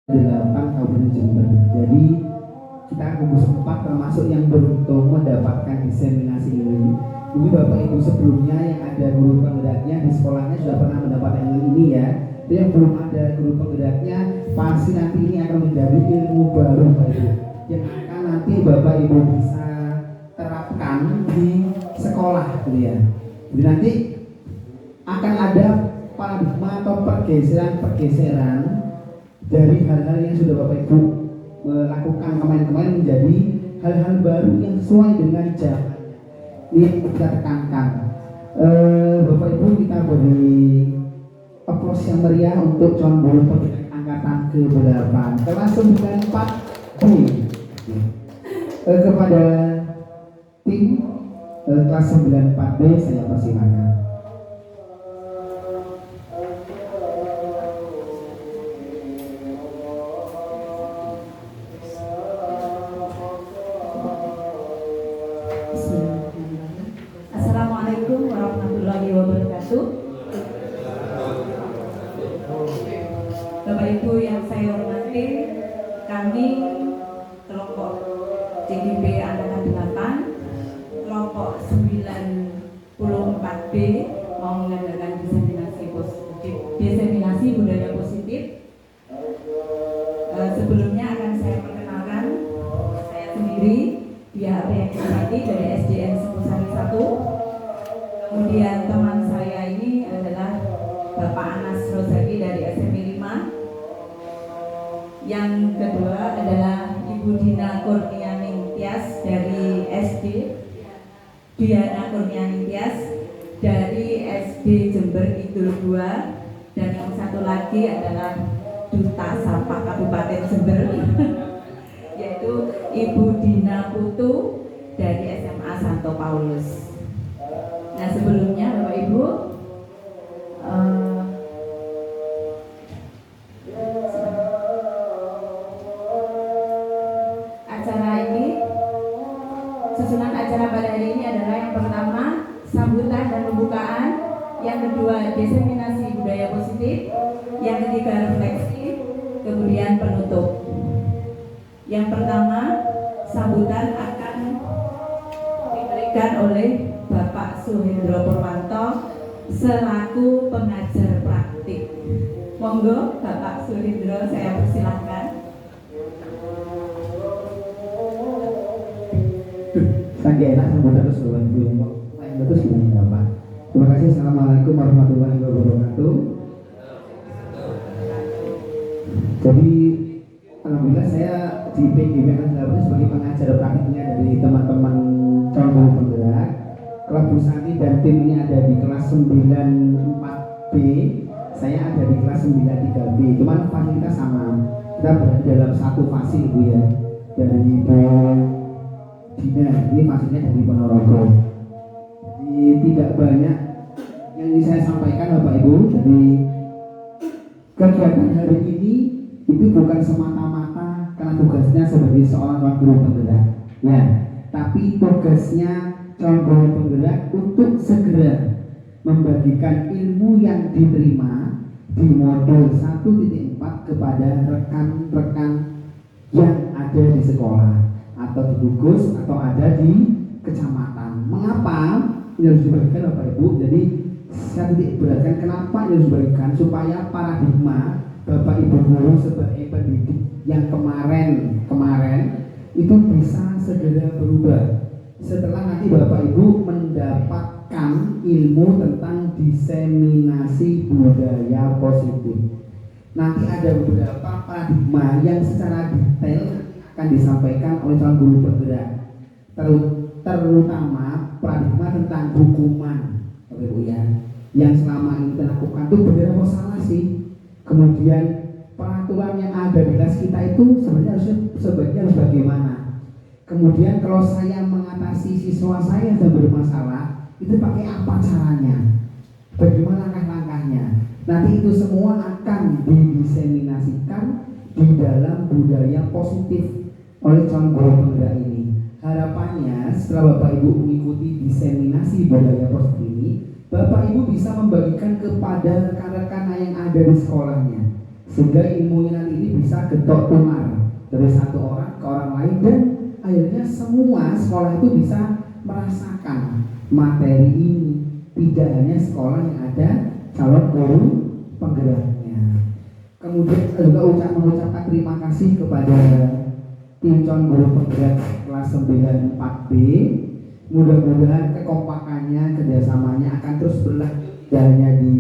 8 Kabupaten Jember. Jadi kita gugus 4 termasuk yang beruntung mendapatkan diseminasi ini. Jadi Bapak Ibu sebelumnya yang ada guru penggeraknya di sekolahnya sudah pernah mendapatkan ini ya. Tapi yang belum ada guru penggeraknya pasti nanti ini akan menjadi ilmu baru Bapak Ibu, yang akan nanti Bapak Ibu bisa terapkan di sekolah gitu ya. Jadi nanti akan ada paradigma atau pergeseran dari hal-hal yang sudah Bapak Ibu lakukan kemarin-kemarin menjadi hal-hal baru yang sesuai dengan zamannya. Ini yang kita tekankan. Bapak Ibu, kita beri applause yang meriah untuk calon guru penggerak angkatan ke-8 kelas 94B. Kepada tim kelas 94B saya persilakan. Assalamualaikum warahmatullahi wabarakatuh. Bapak Ibu yang saya hormati, kami kelompok CDB Angkatan 8, kelompok 94B mau mengadakan diseminasi budaya positif. Sebelumnya akan saya perkenalkan saya sendiri, Dia Apriyanisati dari SDN Singosari 1. Kemudian teman saya ini adalah Bapak Anas Rozaki dari SMP 5. Yang kedua adalah Ibu Dina Kurnianing Tias dari SD Diana Kurnianing Tias dari SD Jember Kidul 2. Dan yang satu lagi adalah Duta Sapa Kabupaten Jember yaitu Ibu Dina Putu dari SMA Santo Paulus. Nah, sebelumnya Bapak Ibu, susunan acara pada hari ini adalah yang pertama sambutan dan pembukaan, yang kedua diseminasi budaya positif, yang ketiga refleksi, kemudian penutup. Yang pertama, sambutan akan diberikan oleh Bapak Suhendro Purwanto selaku pengajar praktik. Monggo Bapak Suhendro, saya persilahkan. Sangat enak sambutan terus Bapak Ibu yang lain terus gimana Bapak. Terima kasih. Assalamualaikum warahmatullahi wabarakatuh. Jadi alhamdulillah saya di PGB Angkatan sebagai pengajar praktiknya dari teman-teman calon guru penggerak. Kalau Bu Santi dan tim ini ada di kelas 94B, saya ada di kelas 93B. Cuman fasilitas sama, kita berada dalam satu fasil Bu ya. Dari Bu Dina, ini fasilnya dari Ponorogo. Jadi tidak banyak yang ingin saya sampaikan Bapak Ibu. Jadi kegiatan hari ini itu bukan semata-mata karena tugasnya sebagai seorang guru penggerak ya, tapi tugasnya calon guru penggerak untuk segera membagikan ilmu yang diterima di modul 1.4 kepada rekan-rekan yang ada di sekolah atau di gugus atau ada di kecamatan. Mengapa ini harus diberikan Bapak Ibu? Jadi saya titik beratkan kenapa ini harus diberikan, supaya paradigma Bapak Ibu guru sebagai pendidik yang kemarin itu bisa segera berubah setelah nanti Bapak Ibu mendapatkan ilmu tentang diseminasi budaya positif. Nanti ada beberapa paradigma yang secara detail akan disampaikan oleh calon guru penggerak, terutama paradigma tentang hukuman Bapak Ibu ya, yang selama ini dilakukan itu benar atau salah sih. Kemudian peraturan yang ada di kelas kita itu sebenarnya harus bagaimana. Kemudian kalau saya mengatasi siswa saya yang bermasalah, itu pakai apa caranya, bagaimana langkah-langkahnya. Nanti itu semua akan didiseminasikan di dalam budaya positif oleh calon guru penggerak ini. Harapannya setelah Bapak Ibu mengikuti diseminasi budaya positif ini, Bapak Ibu bisa membagikan kepada rekan-rekan yang ada di sekolahnya. sehingga ilmunya nanti ini bisa getok tular dari satu orang ke orang lain, dan akhirnya semua sekolah itu bisa merasakan materi ini, tidak hanya sekolah yang ada calon guru penggeraknya. Kemudian juga mengucapkan terima kasih kepada tim calon guru penggerak kelas 9 4B. Mudah-mudahan kekompakannya, kerjasamanya akan terus berlanjut, tidak hanya di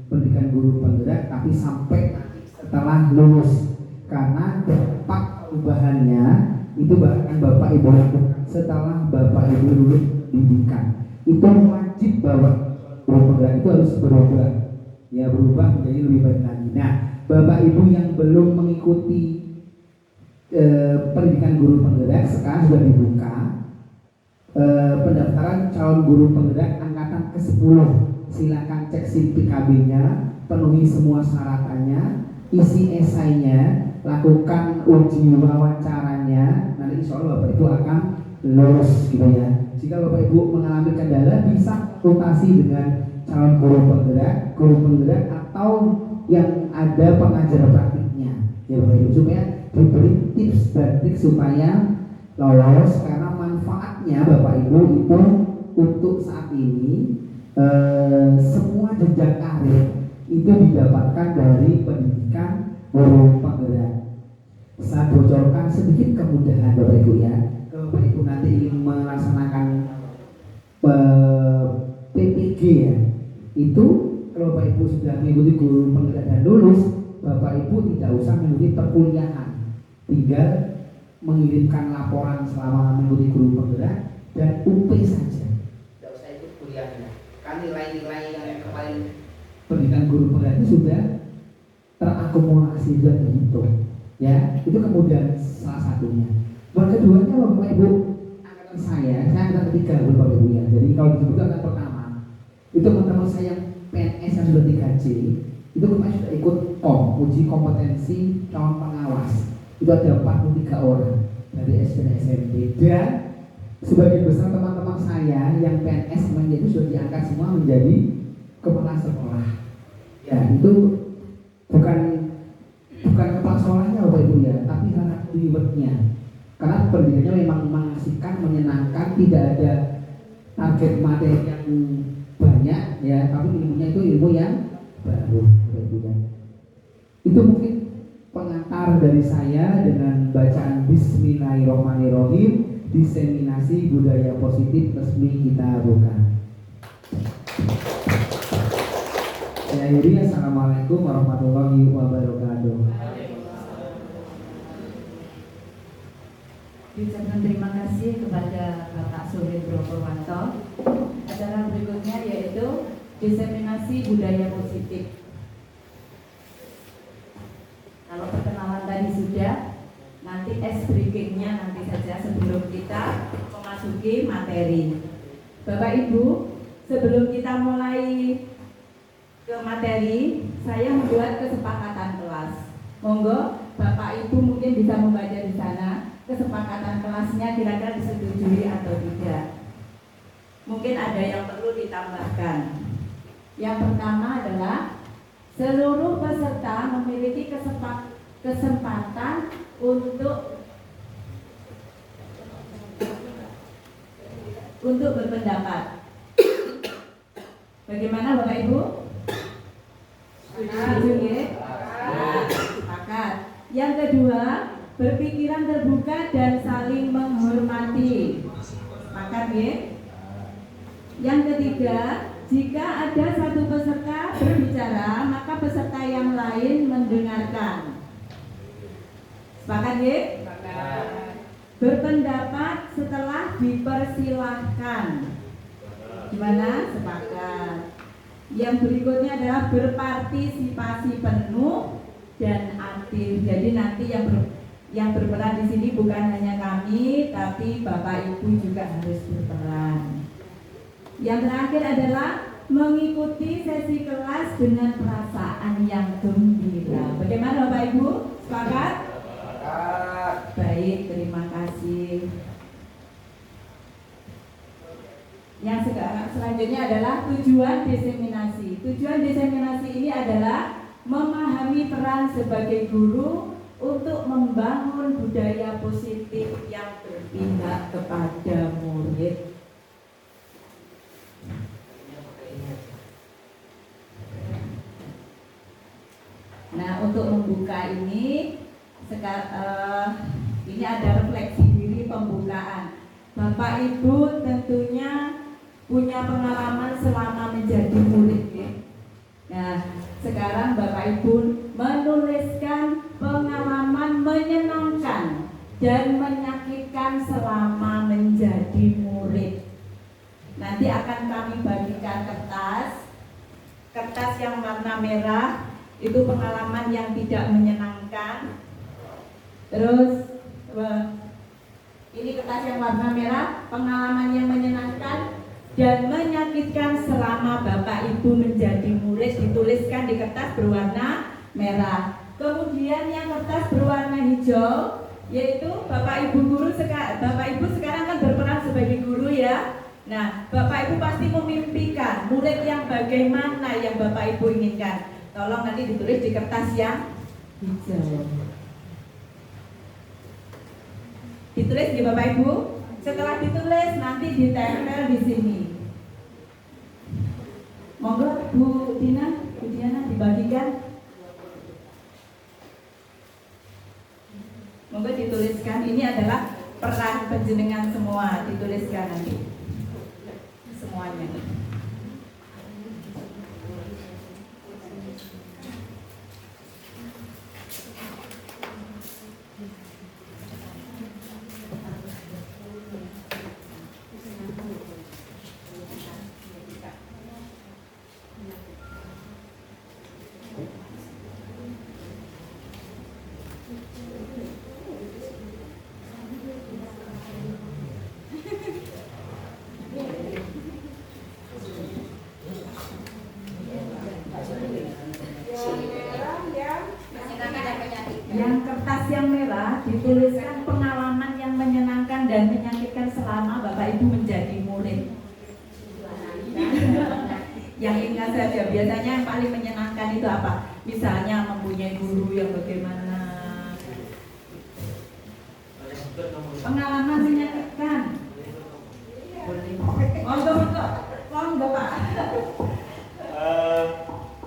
pendidikan guru penggerak, tapi sampai nanti setelah lulus, karena dampak perubahannya itu bahkan Bapak Ibu lakukan setelah Bapak Ibu lulus pendidikan. Itu wajib bahwa guru penggerak itu harus berubah, ya, berubah menjadi lebih baik lagi. Nah, Bapak Ibu yang belum mengikuti pendidikan guru penggerak, sekarang sudah dibuka pendaftaran calon guru penggerak angkatan ke-10. Silakan cek PKB-nya, penuhi semua syaratannya, isi esainya, lakukan uji wawancaranya. Nanti insya Allah Bapak Ibu akan lulus gitu ya. Jika Bapak Ibu mengalami kendala, bisa konsultasi dengan calon guru penggerak atau yang ada pengajar praktiknya, ya Bapak Ibu, supaya diberi tips dan trik supaya lolos, karena manfaatnya Bapak Ibu itu untuk saat ini semua jenjang karir itu didapatkan dari pendidikan guru penggerak. Saya bocorkan sedikit kemudahan Bapak Ibu ya. Kalau Bapak Ibu nanti ingin melaksanakan PPG ya, itu kalau Bapak Ibu sudah mengikuti guru penggerak dan lulus, Bapak Ibu tidak usah mengikuti perkuliahan, tinggal mengirimkan laporan selama mengikuti guru penggerak dan UP saja, tidak usah ikut kuliahnya. Kan nilai-nilai yang kemarin pendidikan guru penggerak itu sudah terakumulasi, sudah terhitung, ya. Itu kemudian salah satunya. Yang keduanya Bapak Ibu, angkatan saya angkatan ketiga Bapak Ibu ya. Jadi kalau disebutkan angkatan pertama, itu teman-teman saya yang PNS yang sudah 3J, itu kemarin sudah ikut uji kompetensi calon pengawas. Itu ada 43 orang dari SD dan SMP, dan sebagian besar teman-teman saya yang PNS itu sudah diangkat semua menjadi kepala sekolah. Ya, itu bukan kepala sekolahnya Bapak Ibu ya, tapi sangat rewardnya. Karena pendidikannya memang mengasihkan, menyenangkan, tidak ada target materi yang banyak ya, tapi ilmunya itu ilmu yang baru Bapak Ibu ya. Itu mungkin pengantar dari saya dengan bacaan Bismillahirrahmanirrahim, diseminasi budaya positif resmi kita buka. Saya akhiri, assalamualaikum warahmatullahi wabarakatuh. Diucapkan terima kasih kepada Bapak Suhendro Purwanto. Acara berikutnya yaitu diseminasi budaya positif. Kalau perkenalan tadi sudah, nanti ice breakingnya nanti saja sebelum kita memasuki materi. Bapak Ibu, sebelum kita mulai ke materi, saya membuat kesepakatan kelas. Monggo Bapak Ibu mungkin bisa membaca di sana kesepakatan kelasnya, kira-kira disetujui atau tidak. Mungkin ada yang perlu ditambahkan. Yang pertama adalah seluruh peserta memiliki kesempatan untuk berpendapat. Bagaimana Bapak Ibu? Setuju ya? Sepakat. Yang kedua, berpikiran terbuka dan saling menghormati. Sepakat ya? Yang ketiga, jika ada satu peserta berbicara, maka peserta yang lain mendengarkan. Sepakat ya? Berpendapat setelah dipersilahkan. Gimana? Sepakat. Yang berikutnya adalah berpartisipasi penuh dan aktif. Jadi nanti yang berperan di sini bukan hanya kami, tapi Bapak Ibu juga harus berperan. Yang terakhir adalah mengikuti sesi kelas dengan perasaan yang gembira. Bagaimana Bapak Ibu? Sepakat? Baik, terima kasih. Yang selanjutnya adalah tujuan diseminasi. Tujuan diseminasi ini adalah memahami peran sebagai guru untuk membangun budaya positif yang berpihak kepada murid. Nah, untuk membuka ini ini ada refleksi diri pembukaan. Bapak Ibu tentunya punya pengalaman selama menjadi murid ya. Nah, sekarang Bapak Ibu menuliskan pengalaman menyenangkan dan menyakitkan selama menjadi murid. Nanti akan kami bagikan kertas yang warna merah itu pengalaman yang tidak menyenangkan. Terus ini kertas yang warna merah, pengalaman yang menyenangkan dan menyakitkan selama Bapak Ibu menjadi murid, dituliskan di kertas berwarna merah. Kemudian yang kertas berwarna hijau, yaitu Bapak Ibu sekarang kan berperan sebagai guru ya. Nah, Bapak Ibu pasti memimpikan murid yang bagaimana yang Bapak Ibu inginkan. Tolong nanti ditulis di kertas yang hijau. Ditulis di Bapak Ibu. Setelah ditulis nanti ditempel di sini. Monggo Bu Diana dibagikan. Monggo dituliskan. Ini adalah peran penjenengan semua, dituliskan nanti semuanya. Yang kertas yang merah dituliskan pengalaman yang menyenangkan dan menyakitkan selama Bapak Ibu menjadi murid. Yang ingat saja, biasanya yang paling menyenangkan itu apa? Misalnya mempunyai guru yang bagaimana. Pengalaman menyakitkan. Monggo Pak.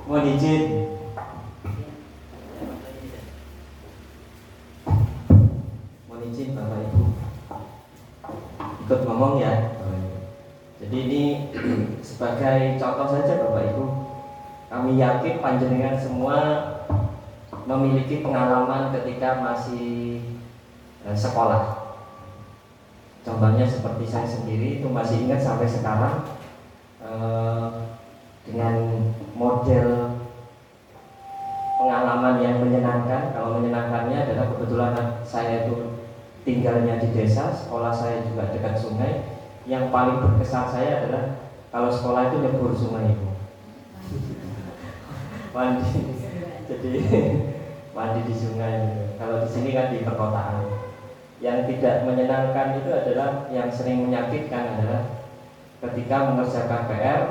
Mohon izin. Bapak Ibu ikut ngomong ya. Jadi ini sebagai contoh saja Bapak Ibu, kami yakin panjenengan semua memiliki pengalaman ketika masih sekolah. Contohnya seperti saya sendiri itu masih ingat sampai sekarang dengan model pengalaman yang menyenangkan. Kalau menyenangkannya adalah kebetulan saya itu tinggalnya di desa, sekolah saya juga dekat sungai. Yang paling berkesan saya adalah kalau sekolah itu nyebur sungai itu. Mandi, jadi mandi di sungai. Kalau di sini kan di perkotaan. Yang tidak menyenangkan itu adalah yang sering menyakitkan adalah ketika mengerjakan PR,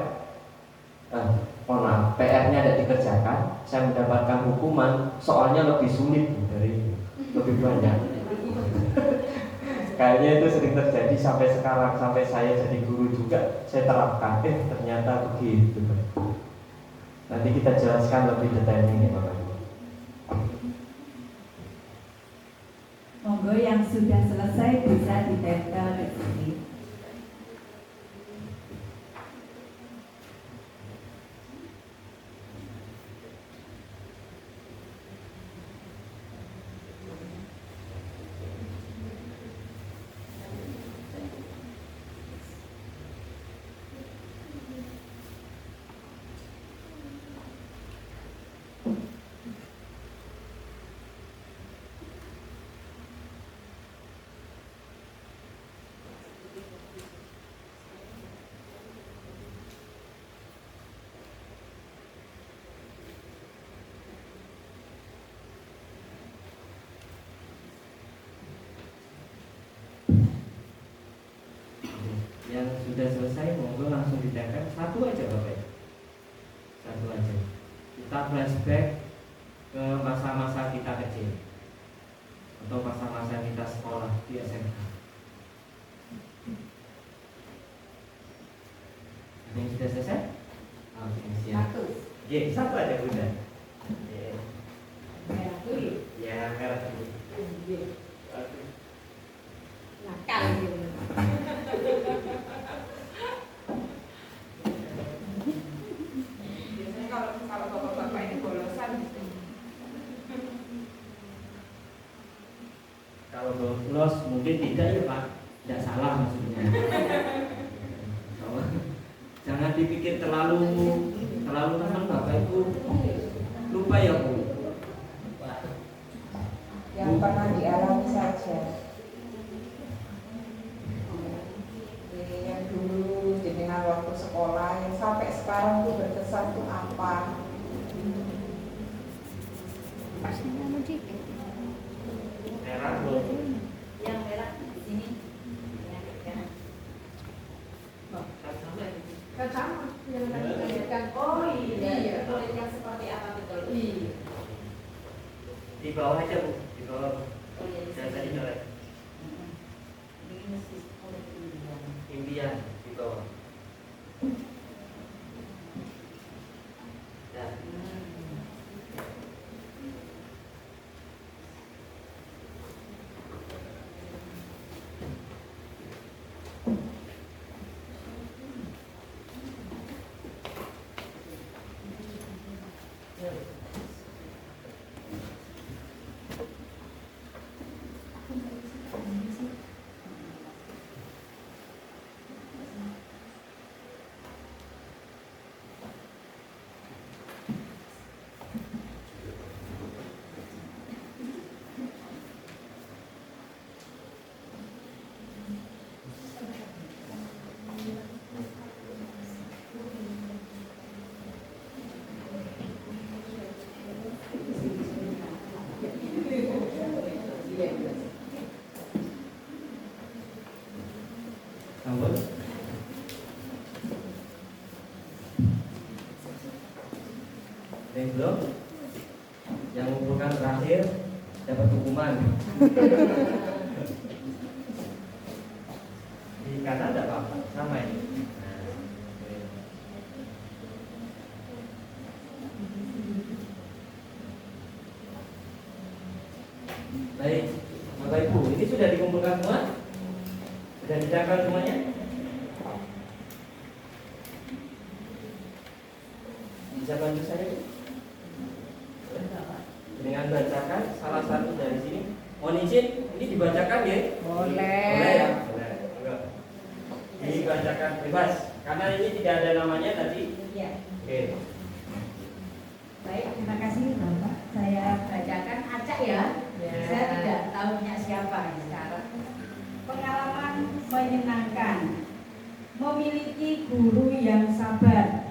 PR-nya tidak dikerjakan, saya mendapatkan hukuman, soalnya lebih sulit dari lebih banyak. Kayaknya itu sering terjadi sampai sekarang, sampai saya jadi guru juga saya terapkan. Ternyata begitu. Nanti kita jelaskan lebih detailnya ini Bapak Ibu. Monggo yang sudah selesai bisa ditempel di sini. Yang sudah selesai monggo langsung ditempel. Satu aja Bapak. Satu aja. Kita flashback ke masa-masa kita kecil atau masa-masa kita sekolah di SMK. Ada yang sudah selesai? Oke, siap. Oke, satu aja Bunda. Oke. Merah dulu. Ya, merah dulu. Nakal gitu. Biasanya kalau bapak-bapak ini bolosan gitu. Kalau bolos mungkin tidak ya Pak, tidak salah maksudnya. Jangan dipikir terlalu teman Bapak itu lupa ya Bu. Yang pernah dialami saja. Ini yang dulu jenengan waktu sekolah yang sampai sekarang tuh berkesan tuh apa? Merah belum. Yang merah di sini. Kan sama yang tadi diperlihatkan. Oh iya, proyek yang seperti apa betul? Iya. Di bawah aja Bu, di bawah. Oh iya, Jangan tadi colek. ini sih proyek impian. Impian di bawah. Ya. Sambut. Yang belum, yang mengumpulkan terakhir dapat hukuman. Di kanan ada apa? Sama ini. Nah, oke. Baik, Bapak Ibu, ini sudah dikumpulkan semua? Sudah dicatat semuanya? Bisa bantu saya? Dengan bacakan salah satu dari sini. Mohon izin, ini dibacakan ya? Boleh. Boleh ya? Boleh. Enggak. Dibacakan bebas, karena ini tidak ada namanya tadi. Iya. Oke. Baik, terima kasih Bapak. Saya bacakan acak ya. Saya tidak tahu punya siapa sekarang. Pengalaman menyenangkan. Memiliki guru yang sabar.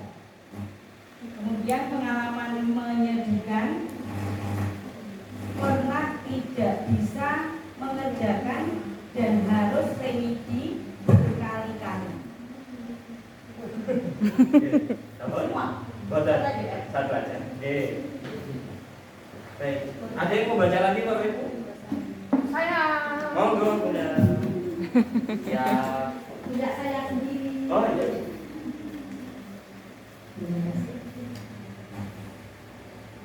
Kemudian pengalaman menyedihkan. Pernah tidak bisa mengerjakan dan harus remedi berkali-kali. Semua? Betul. Satu aja. Oke. Baik. Ada yang mau baca lagi Bapak Ibu? Saya. Monggo, Bunda. Ya. Tidak saya sendiri. Oh iya.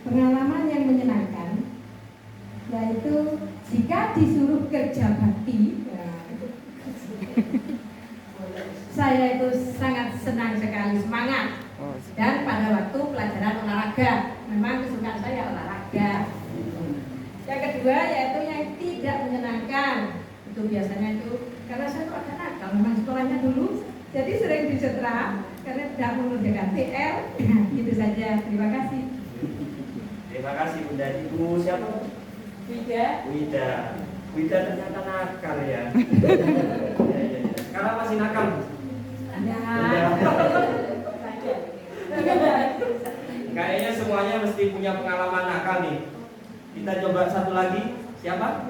Pengalaman yang menyenangkan yaitu jika disuruh kerja bakti, saya itu sangat senang sekali, semangat. Dan pada waktu pelajaran olahraga, memang kesukaan saya olahraga. Yang kedua yaitu yang tidak menyenangkan, itu biasanya itu karena saya kok agak nakal, memang sekolahnya dulu, jadi sering disetra karena tidak mengerjakan PR. Itu saja, terima kasih. Terima kasih Bunda. Ibu siapa? Wida. Wida ternyata nakal ya. Ya, ya. Sekarang masih nakal. Kayaknya semuanya mesti punya pengalaman nakal nih. Kita coba satu lagi. Siapa?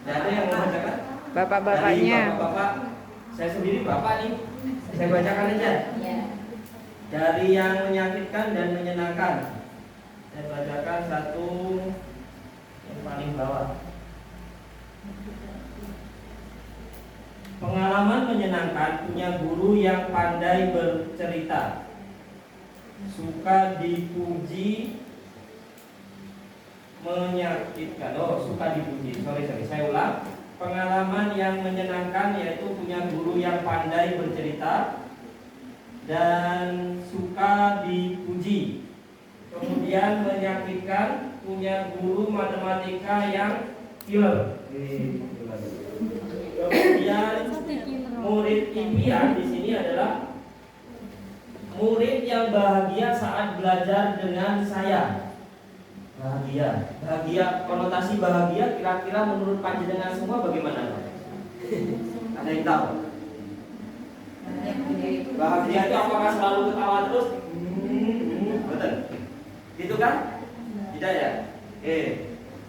Tidak ada yang mau bacakan? Bapak-bapaknya. Dari bapak-bapak. Saya sendiri bapak nih. Saya bacakan aja. Ya. Dari yang menyakitkan dan menyenangkan. Saya bacakan satu yang paling bawah. Pengalaman menyenangkan, punya guru yang pandai bercerita, suka dipuji, menyakitkan. Suka dipuji. Sorry, saya ulang. Pengalaman yang menyenangkan yaitu punya guru yang pandai bercerita dan suka dipuji. Kemudian menyakitkan, punya guru matematika yang killer. Kemudian murid impian di sini adalah murid yang bahagia saat belajar dengan saya. Bahagia, konotasi bahagia kira-kira menurut panjenengan semua bagaimana? Ada yang tahu? Bahagia itu apakah selalu ketawa terus? Betul. Gitu kan? Tidak ya?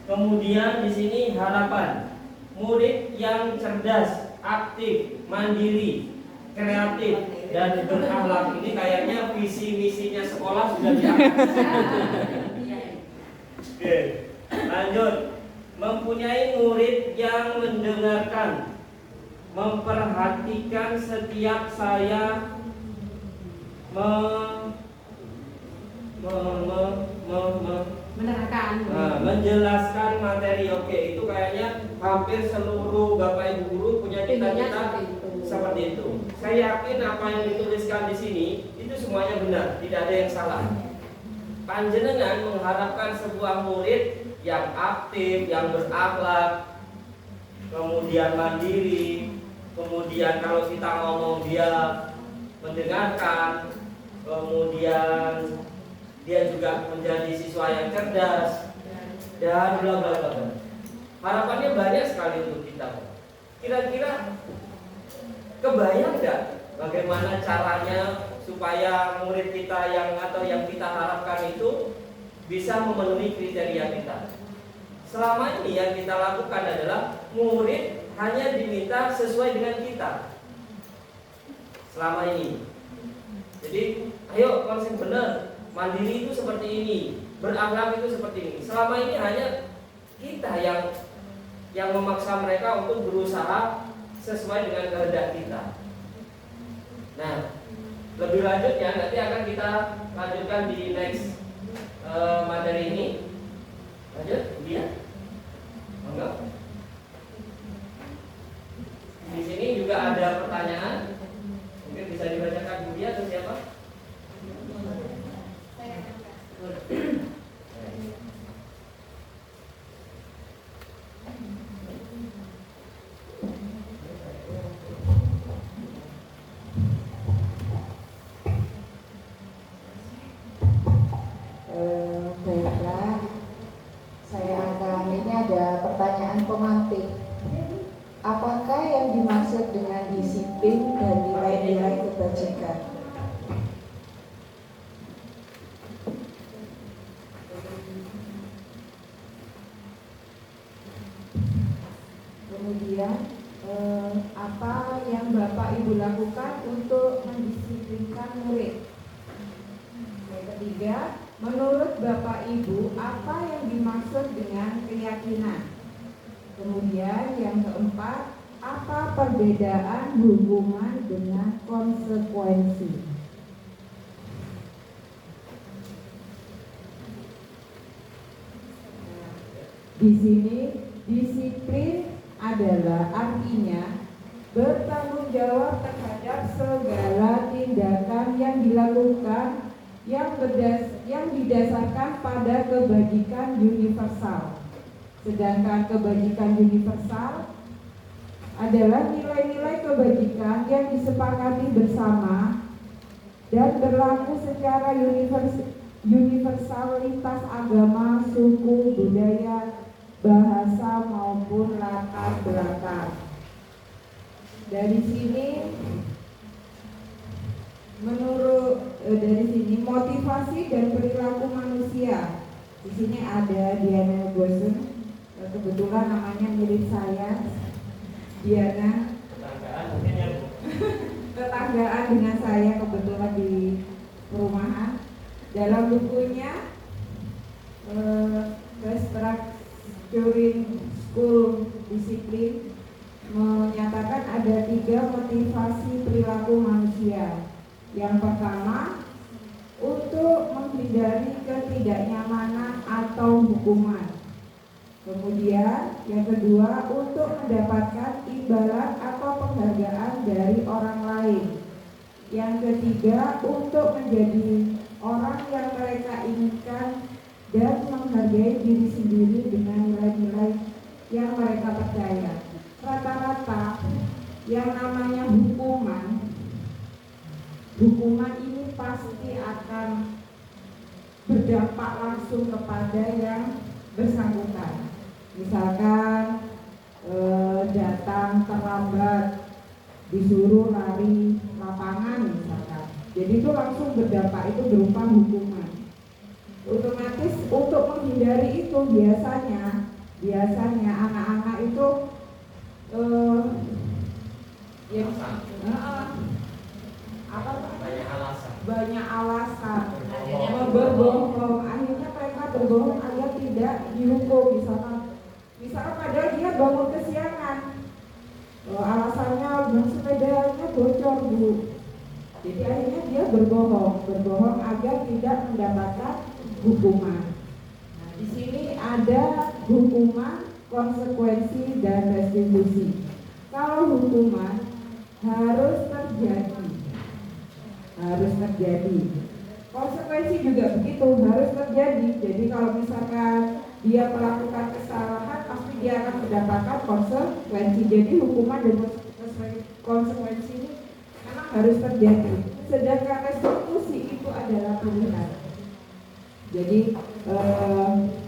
Kemudian di sini harapan. Murid yang cerdas, aktif, mandiri, kreatif, dan berakhlak. Ini kayaknya visi misinya sekolah sudah diangkat. Oke, lanjut. Mempunyai murid yang mendengarkan, memperhatikan setiap saya menjelaskan materi. Oke, itu kayaknya hampir seluruh Bapak Ibu guru punya cita-cita seperti itu. Saya yakin apa yang dituliskan di sini itu semuanya benar, tidak ada yang salah. Panjenengan mengharapkan sebuah murid yang aktif, yang berakhlak, kemudian mandiri, kemudian kalau kita ngomong dia mendengarkan, kemudian dia juga menjadi siswa yang cerdas, dan bla bla bla. Harapannya banyak sekali untuk kita. Kira-kira kebayang nggak bagaimana caranya supaya murid kita yang kita harapkan itu bisa memenuhi kriteria kita? Selama ini yang kita lakukan adalah murid hanya diminta sesuai dengan kita. Selama ini. Jadi, ayo konsep benar. Mandiri itu seperti ini, berakhlak itu seperti ini. Selama ini hanya kita yang memaksa mereka untuk berusaha sesuai dengan kehendak kita. Nah, lebih lanjutnya nanti akan kita lanjutkan di next materi ini. Lanjut, dia. Enggak. Di sini juga ada pertanyaan. Mungkin bisa dibacakan Bu Dia atau siapa? Baiklah, ini ada pertanyaan pemantik. Apakah yang dimaksud dengan disiplin dan nilai-nilai kebajikan? Kemudian apa yang Bapak Ibu lakukan untuk mendisiplinkan murid? Yang ketiga, menurut Bapak Ibu apa yang dimaksud dengan keyakinan? Kemudian yang keempat, apa perbedaan hubungan dengan konsekuensi? Di sini disiplin adalah artinya bertanggung jawab terhadap segala tindakan yang dilakukan yang didasarkan pada kebajikan universal. Sedangkan kebajikan universal adalah nilai-nilai kebajikan yang disepakati bersama dan berlaku secara universal lintas agama, suku, budaya, bahasa maupun latar belakang. Dari sini motivasi dan perilaku manusia. Di sini ada Diana Gosen, kebetulan namanya mirip saya. Diana tetanggaan dengan saya kebetulan di perumahan. Dalam bukunya Restructuring School Disiplin menyatakan ada 3 motivasi perilaku manusia. Yang pertama, untuk menghindari ketidaknyamanan atau hukuman. Kemudian yang kedua, untuk mendapatkan imbalan atau penghargaan dari orang lain. Yang ketiga, untuk menjadi orang yang mereka inginkan dan menghargai diri sendiri dengan nilai-nilai yang mereka percaya. Rata-rata yang namanya hukuman ini pasti akan berdampak langsung kepada yang bersangkutan. Misalkan datang terlambat, disuruh lari lapangan misalkan. Jadi itu langsung berdampak, itu berupa hukuman. Otomatis untuk menghindari itu biasanya anak-anak itu banyak alasan berbohong, akhirnya mereka berbohong agar tidak dihukum. Misalkan padahal dia bangun kesiangan, alasannya sepedanya bocor Bu, jadi akhirnya dia berbohong agar tidak mendapatkan hukuman. Nah, di sini ada hukuman, konsekuensi, dan restitusi. Kalau hukuman harus terjadi. Konsekuensi juga begitu, harus terjadi. Jadi kalau misalkan dia melakukan kesalahan, pasti dia akan mendapatkan konsekuensi. Jadi hukuman dan konsekuensi ini memang harus terjadi. Sedangkan restitusi itu adalah pilihan. Jadi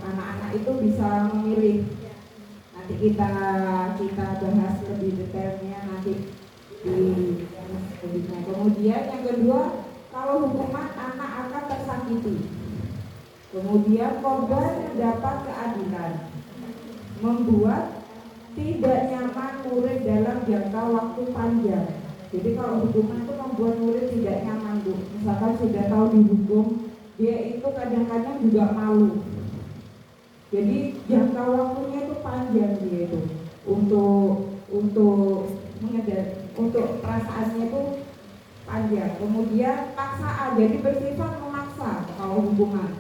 anak-anak itu bisa memilih. Nanti kita bahas lebih detailnya nanti di selanjutnya. Kemudian yang kedua, kalau hukuman anak akan tersakiti. Kemudian korban mendapat keadilan, membuat tidak nyaman murid dalam jangka waktu panjang. Jadi kalau hukuman itu membuat murid tidak nyaman Bu. Misalkan sudah tahu dihukum, dia itu kadang-kadang juga malu. Jadi jangka waktunya itu panjang dia itu untuk perasaannya itu panjang. Kemudian paksaan, jadi bersifat memaksa kalau hukuman.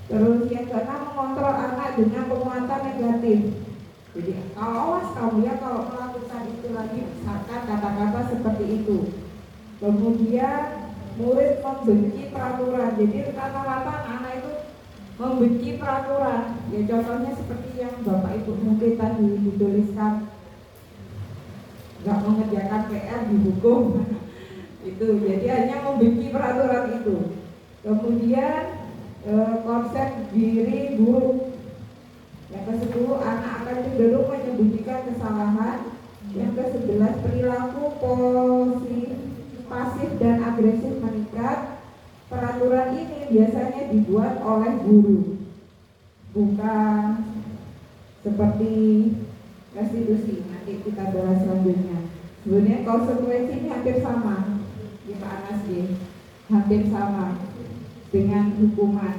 Terus yang keenam, mengontrol anak dengan penguatan negatif. Jadi awas kamu ya kalau melakukan itu lagi, misalkan kata-kata seperti itu. Kemudian murid membenci peraturan. Jadi rata-rata anak itu membenci peraturan. Ya contohnya seperti yang Bapak Ibu mungkin tadi dituliskan, nggak mengerjakan PR dihukum. Itu jadi hanya membenci peraturan itu. Kemudian konsep diri buruk. Yang ke-10, anak akan cenderung menyembunyikan kesalahan. Yang ke-11, perilaku pasif dan agresif meningkat. Peraturan ini biasanya dibuat oleh guru, bukan seperti restitusi. Nanti kita bahas selanjutnya. Sebenarnya konsekuensi ini hampir sama, ya Pak Anas, hampir sama dengan hukuman.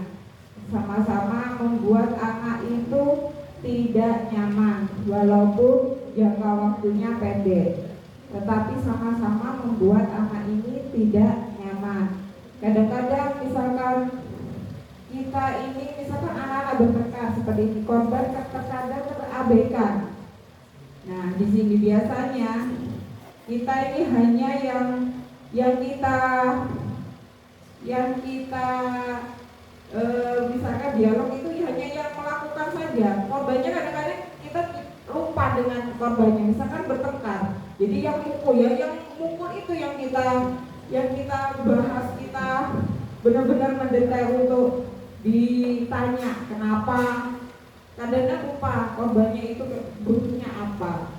Sama-sama membuat anak itu tidak nyaman, walaupun jangka waktunya pendek, tetapi sama-sama membuat anak ini tidak nyaman. Kadang-kadang misalkan kita ini, misalkan anak-anak bertengkar seperti ini, korban terkadang terabaikan. Nah, di sini biasanya kita ini hanya yang kita misalkan dialog itu hanya yang melakukan saja. Korbannya kadang-kadang kita lupa dengan korbannya. Misalkan bertengkar, jadi yang mukul itu yang kita bahas, kita benar-benar mendetail untuk ditanya kenapa. Kadang-kadang lupa korbannya itu bentuknya apa.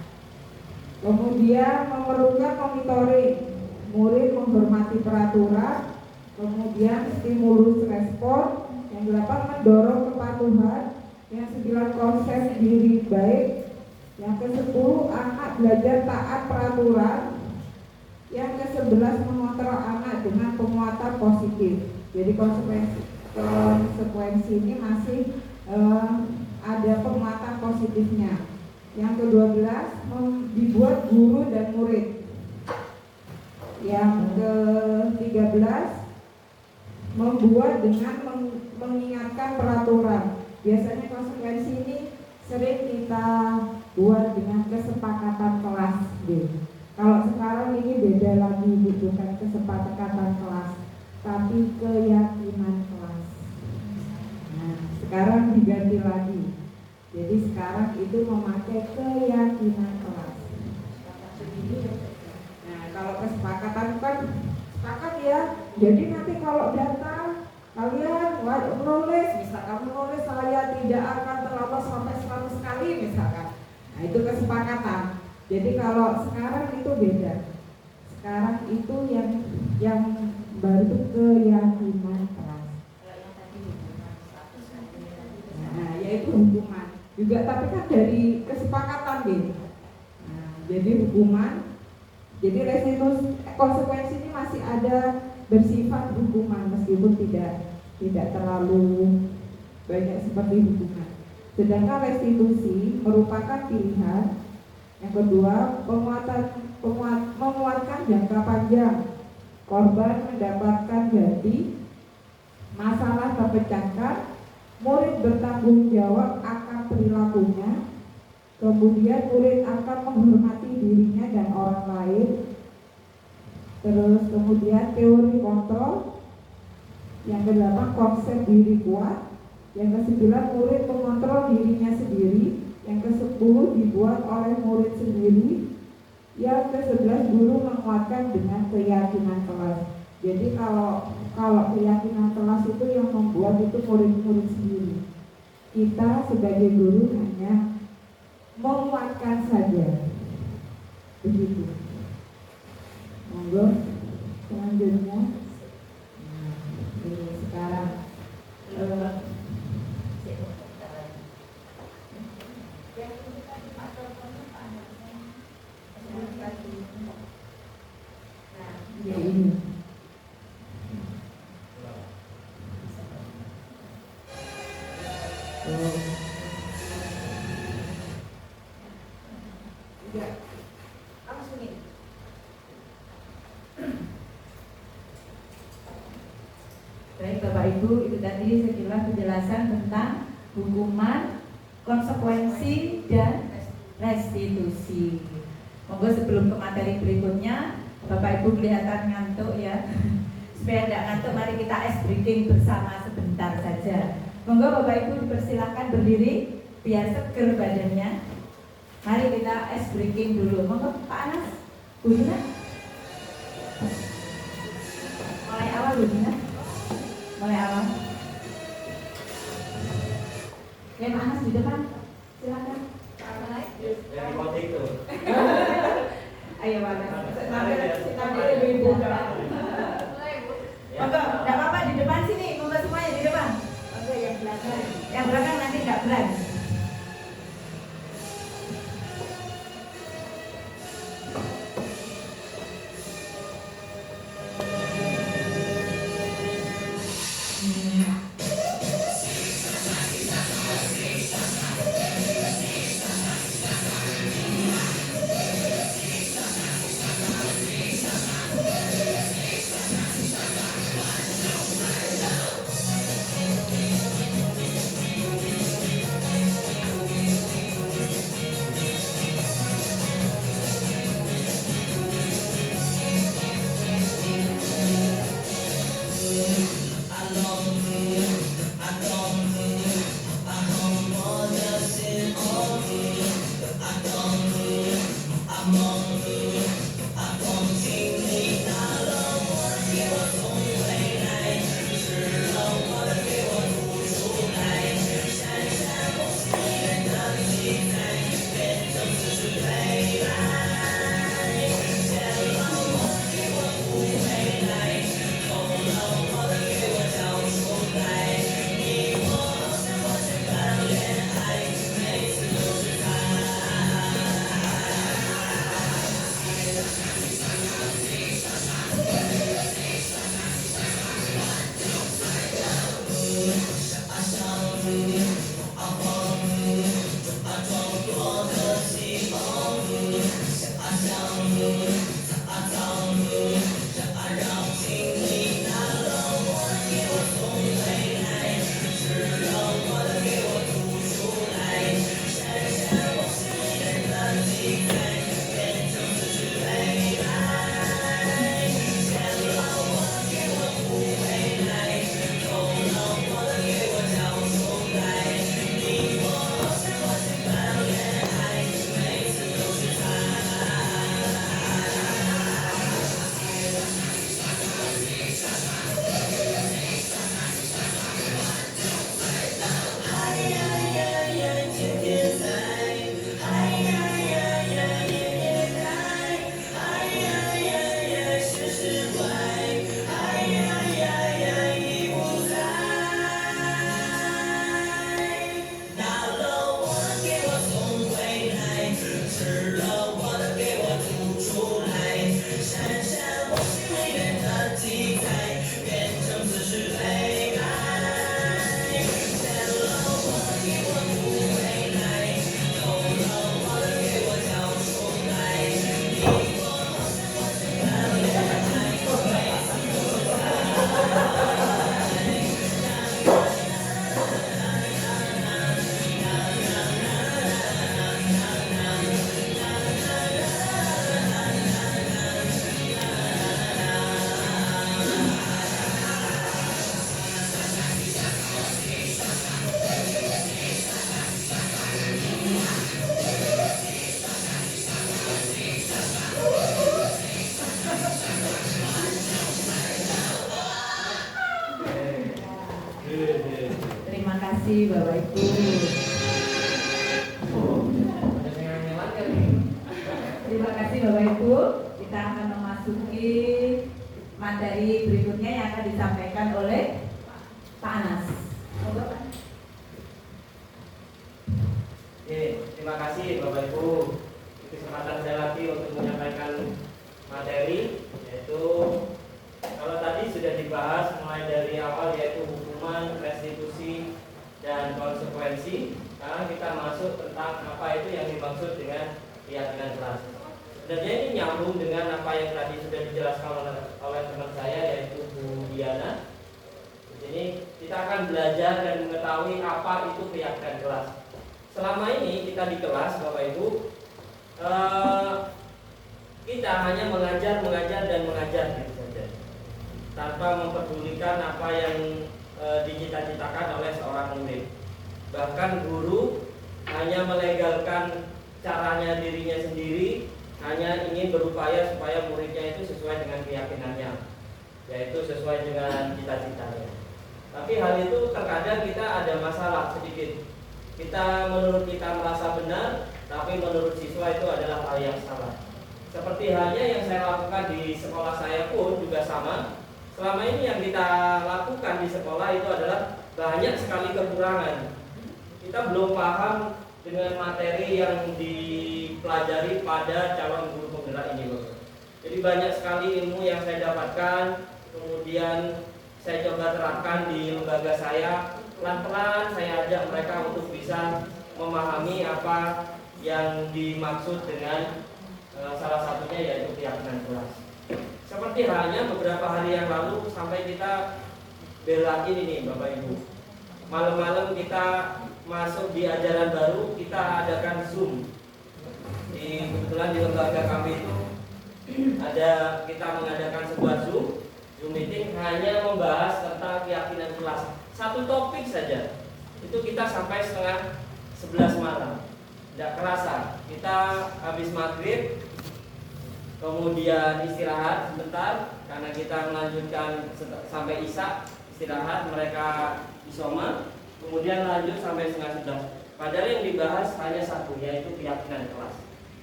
Kemudian memerlukan monitoring, murid menghormati peraturan. Kemudian stimulus respon. Yang 8, mendorong kepatuhan. Yang 9, konsep diri baik. Yang ke-10, anak belajar taat peraturan. Yang ke-11, mengontrol anak dengan penguatan positif. Jadi konsekuensi ini masih ada penguatan positifnya. Yang ke-12 dibuat guru dan murid. Yang ke-13 membuat dengan mengingatkan peraturan. Biasanya konsekuensi ini sering kita buat dengan kesepakatan kelas. Kalau sekarang ini beda lagi, bukan kesepakatan kelas, tapi keyakinan kelas. Nah, sekarang diganti lagi. Jadi sekarang itu memakai keyakinan kelas. Nah, kalau kesepakatan kan sepakat ya. Jadi nanti kalau datang kalian menulis, misalkan menulis saya tidak akan terlambat sampai 100 kali misalkan. Nah, itu kesepakatan. Jadi kalau sekarang itu beda. Sekarang itu yang baru keyakinan keras. Nah, yaitu hukuman. Juga tapi kan dari kesepakatan gitu. Nah, jadi hukuman. Jadi restitusi konsekuensi ini masih ada bersifat hukuman meskipun tidak terlalu banyak seperti hukuman. Sedangkan restitusi merupakan pilihan. Yang kedua, menguatkan jangka panjang. Korban mendapatkan ganti, masalah terpecahkan, murid bertanggung jawab akan perilakunya, kemudian murid akan menghormati dirinya dan orang lain. Terus kemudian teori kontrol. Yang ke-8 konsep diri kuat. Yang ke-9 murid mengontrol dirinya sendiri. Yang ke-10 dibuat oleh murid sendiri. Yang ke-11 guru menguatkan dengan keyakinan kelas. Jadi kalau keyakinan kelas itu yang membuat itu murid-murid sendiri. Kita sebagai guru hanya menguatkan saja. Begitu. Monggo selanjutnya. Nah, ini sekarang ya ini. Baik Bapak Ibu, itu tadi sekilas penjelasan tentang hukuman, konsekuensi, dan restitusi. Monggo sebelum ke materi berikutnya, Bapak Ibu kelihatan ngantuk ya. Supaya tidak ngantuk, mari kita ice breaking bersama sebentar saja. Monggo Bapak Ibu dipersilakan berdiri biar seger badannya. Mari kita ice breaking dulu. Monggo Pak Anas, Bu Dina. Mulai awal Bu Dina. Mulai awal. Ya Pak Anas di depan. Silakan. Dari kode itu. Ayo Pak Anas. Nanti lebih mudah. Monggo, enggak apa-apa di depan sini. Monggo semuanya di depan. Oke, yang belakang. Yang belakang nanti enggak berani. kasih Bapak Ibu. Terima kasih Bapak Ibu. Kita akan memasuki materi berikutnya yang akan disampaikan oleh Pak Anas. Oke, terima kasih Bapak Ibu. Kesempatan saya lagi untuk menyampaikan materi, yaitu kalau tadi sudah dibahas mulai dari awal yaitu hukuman, restitusi, dan konsekuensi. Sekarang kita masuk tentang apa itu yang dimaksud dengan keyakinan kelas. Sebenarnya ini nyambung dengan apa yang tadi sudah dijelaskan oleh teman saya yaitu Bu Diana. Jadi kita akan belajar dan mengetahui apa itu keyakinan kelas. Selama ini kita di kelas Bapak Ibu, kita hanya mengajar dan mengajar gitu saja, tanpa mempedulikan apa yang dicita-citakan oleh seorang murid. Bahkan guru hanya melegalkan caranya dirinya sendiri, hanya ingin berupaya supaya muridnya itu sesuai dengan keyakinannya, yaitu sesuai dengan cita-citanya. Tapi hal itu terkadang kita ada masalah sedikit. Kita menurut kita merasa benar, tapi menurut siswa itu adalah hal yang salah. Seperti halnya yang saya lakukan di sekolah saya pun juga sama. Selama ini yang kita lakukan di sekolah itu adalah banyak sekali kekurangan. Kita belum paham dengan materi yang dipelajari pada calon guru penggerak ini, Bapak. Jadi banyak sekali ilmu yang saya dapatkan, kemudian saya coba terapkan di lembaga saya. Pelan-pelan saya ajak mereka untuk bisa memahami apa yang dimaksud dengan salah satunya yaitu keyakinan kelas. Seperti halnya beberapa hari yang lalu sampai kita belain ini Bapak Ibu. Malam-malam kita masuk di ajaran baru, kita adakan Zoom. Kebetulan di lembaga kami itu kita mengadakan sebuah Zoom meeting hanya membahas tentang keyakinan kelas. Satu topik saja. Itu kita sampai setengah 11 malam. Tidak kerasa. Kita habis maghrib, kemudian istirahat sebentar karena kita melanjutkan sampai isya, istirahat, mereka isoma, kemudian lanjut sampai setengah 11. Padahal yang dibahas hanya satu, yaitu keyakinan kelas.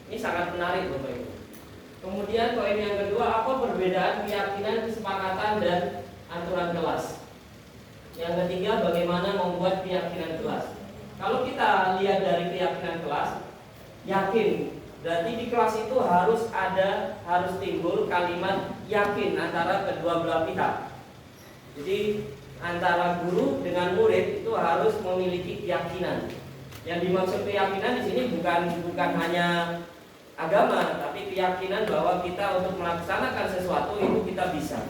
Ini sangat menarik Bapak Ibu. Kemudian poin yang kedua, apa perbedaan keyakinan, kesepakatan, dan aturan kelas. Yang ketiga, bagaimana membuat keyakinan kelas. Kalau kita lihat dari keyakinan kelas, yakin, berarti di kelas itu harus timbul kalimat yakin antara kedua belah pihak. Jadi antara guru dengan murid itu harus memiliki keyakinan. Yang dimaksud keyakinan di sini bukan hanya agama, tapi keyakinan bahwa kita untuk melaksanakan sesuatu itu kita bisa.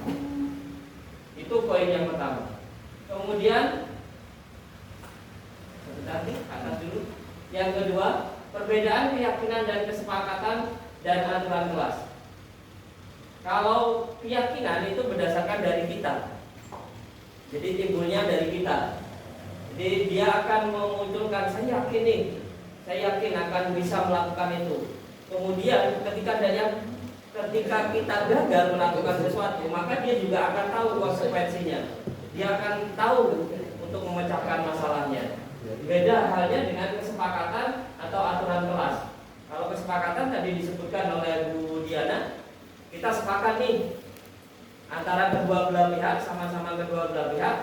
Itu poin yang pertama. Kemudian atas dulu. Yang kedua, perbedaan keyakinan dan kesepakatan dan aturan kelas. Kalau keyakinan itu berdasarkan dari kita, jadi timbulnya dari kita. Jadi dia akan memunculkan, saya yakin akan bisa melakukan itu. Kemudian ketika kita gagal melakukan sesuatu, maka dia juga akan tahu konsekuensinya. Dia akan tahu untuk memecahkan masalahnya. Beda halnya dengan kesepakatan atau aturan kelas. Kalau kesepakatan tadi disebutkan oleh Bu Diana, kita sepakat nih antara kedua belah pihak, sama-sama kedua belah pihak.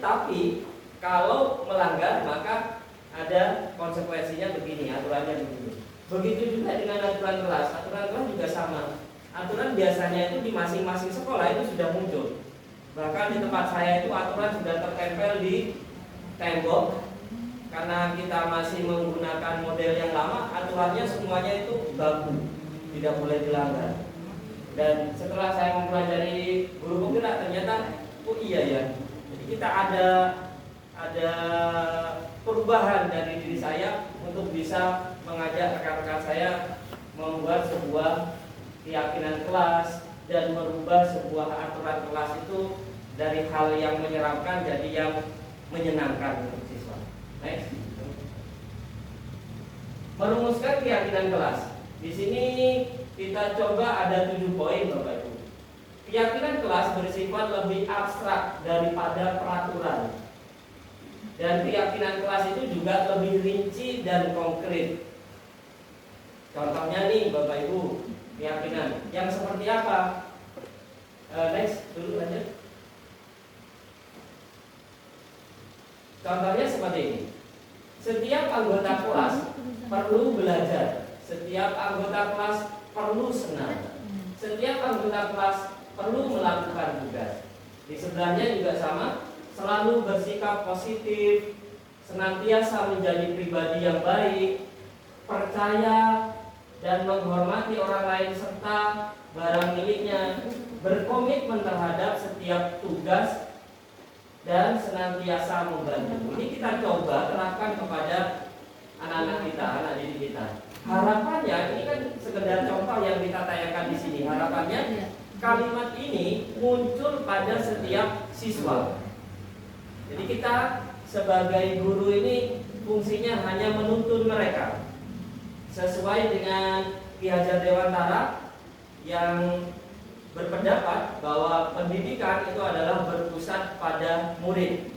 Tapi kalau melanggar maka ada konsekuensinya begini, aturannya begini. Begitu juga dengan aturan kelas. Aturan kelas juga sama. Aturan biasanya itu di masing-masing sekolah itu sudah muncul. Bahkan di tempat saya itu aturan sudah tertempel di tembok. Karena kita masih menggunakan model yang lama, aturannya semuanya itu baku, tidak boleh dilanggar. Dan setelah saya mempelajari guru penggerak, ternyata oh iya ya. Jadi kita ada perubahan dari diri saya untuk bisa mengajak rekan-rekan saya membuat sebuah keyakinan kelas dan merubah sebuah aturan kelas itu dari hal yang menyeramkan jadi yang menyenangkan untuk siswa. Next. Merumuskan keyakinan kelas. Di sini kita coba ada 7 poin Bapak Ibu. Keyakinan kelas bersifat lebih abstrak daripada peraturan. Dan keyakinan kelas itu juga lebih rinci dan konkret. Contohnya nih Bapak Ibu, keyakinan yang seperti apa? Next dulu aja. Contohnya seperti ini. Setiap anggota kelas perlu belajar. Setiap anggota kelas perlu senang. Setiap anggota kelas perlu melakukan tugas. Di sebelahnya juga sama, selalu bersikap positif, senantiasa menjadi pribadi yang baik, percaya dan menghormati orang lain serta barang miliknya, berkomitmen terhadap setiap tugas dan senantiasa membantu. Ini kita coba terapkan kepada anak-anak kita, anak didik kita. Harapannya ini kan sekedar contoh yang kita tayangkan di sini. Harapannya kalimat ini muncul pada setiap siswa. Jadi kita sebagai guru ini fungsinya hanya menuntun mereka sesuai dengan Ki Hajar Dewantara yang berpendapat bahwa pendidikan itu adalah berpusat pada murid.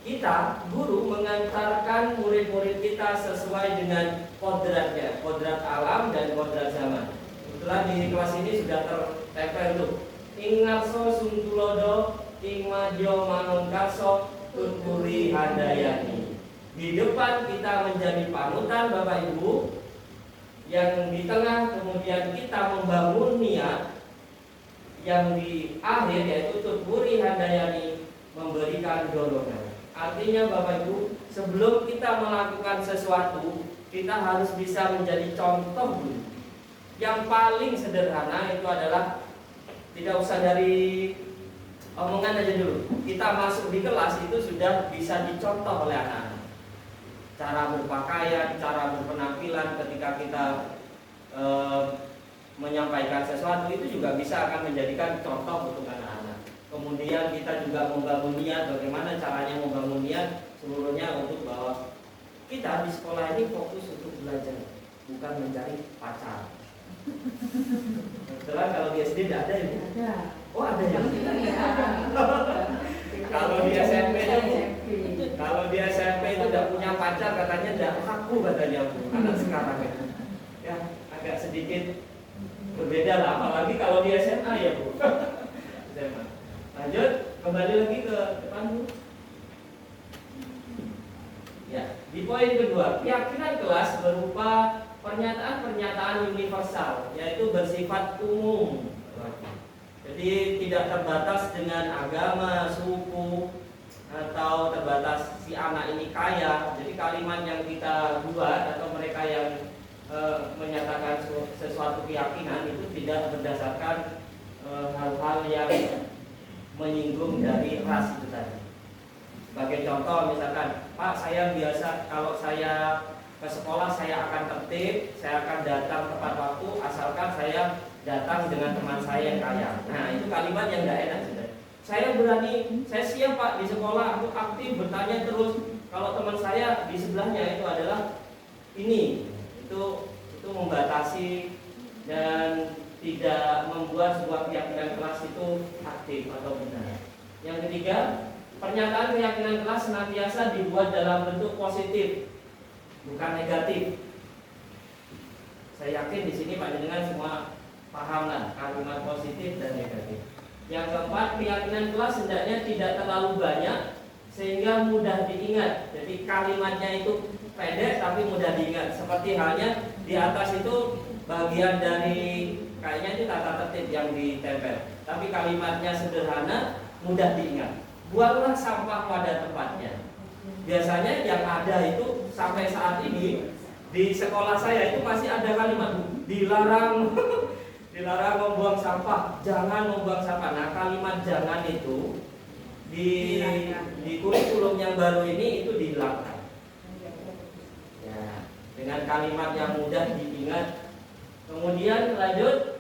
Kita, guru, mengantarkan murid-murid kita sesuai dengan kodratnya, kodrat alam dan kodrat zaman. Kebetulan di kelas ini sudah tertempel tuh. Ing ngarso suntulodo, ing madyo manungkaso, tuturi handayani. Di depan kita menjadi panutan Bapak Ibu, yang di tengah kemudian kita membangun niat, yang di akhir yaitu tuturi handayani memberikan dorongan. Artinya Bapak Ibu, sebelum kita melakukan sesuatu, kita harus bisa menjadi contoh dulu. Yang paling sederhana itu adalah tidak usah dari omongan aja dulu. Kita masuk di kelas itu sudah bisa dicontoh oleh anak-anak. Cara berpakaian, cara berpenampilan ketika kita menyampaikan sesuatu itu juga bisa akan menjadikan contoh untuk anak-anak. Kemudian kita juga membangun niat, bagaimana caranya membangun niat seluruhnya untuk bahwa kita di sekolah ini fokus untuk belajar, bukan mencari pacar. Kebetulan kalau di SD tidak ada ya? Ada. Oh ada ya? Kalau di SMP itu tidak punya pacar, katanya tidak laku katanya Bu. Anak sekarang ya agak sedikit berbeda lah, apalagi kalau di SMA ya Bu. SMA. Lanjut, kembali lagi ke depan Bu. Ya, di poin kedua, keyakinan kelas berupa pernyataan-pernyataan universal, yaitu bersifat umum. Jadi tidak terbatas dengan agama, suku, atau terbatas si anak ini kaya. Jadi kalimat yang kita buat atau mereka yang menyatakan sesuatu keyakinan itu tidak berdasarkan hal-hal yang menyinggung dari ras itu tadi. Sebagai contoh misalkan, Pak, saya biasa kalau saya ke sekolah saya akan tertib, saya akan datang tepat waktu asalkan saya datang dengan teman saya yang kaya. Nah itu kalimat yang tidak enak sudah. Saya berani, saya siap Pak di sekolah, aku aktif bertanya terus. Kalau teman saya di sebelahnya itu adalah ini, itu membatasi dan tidak membuat sebuah keyakinan kelas itu aktif atau benar. Yang ketiga, pernyataan keyakinan kelas senantiasa dibuat dalam bentuk positif, bukan negatif. Saya yakin di sini Pak Jenengan semua paham lah kalimat positif dan negatif. Yang keempat, keyakinan kelas hendaknya tidak terlalu banyak sehingga mudah diingat. Jadi kalimatnya itu pendek tapi mudah diingat. Seperti halnya di atas itu bagian dari kayaknya itu tata tertib yang ditempel. Tapi kalimatnya sederhana, mudah diingat. Buanglah sampah pada tempatnya. Biasanya yang ada itu sampai saat ini di sekolah saya itu masih ada kalimat dilarang dilarang membuang sampah, jangan membuang sampah. Nah kalimat jangan itu di kurikulum yang baru ini itu dihilangkan. Ya, dengan kalimat yang mudah diingat. Kemudian lanjut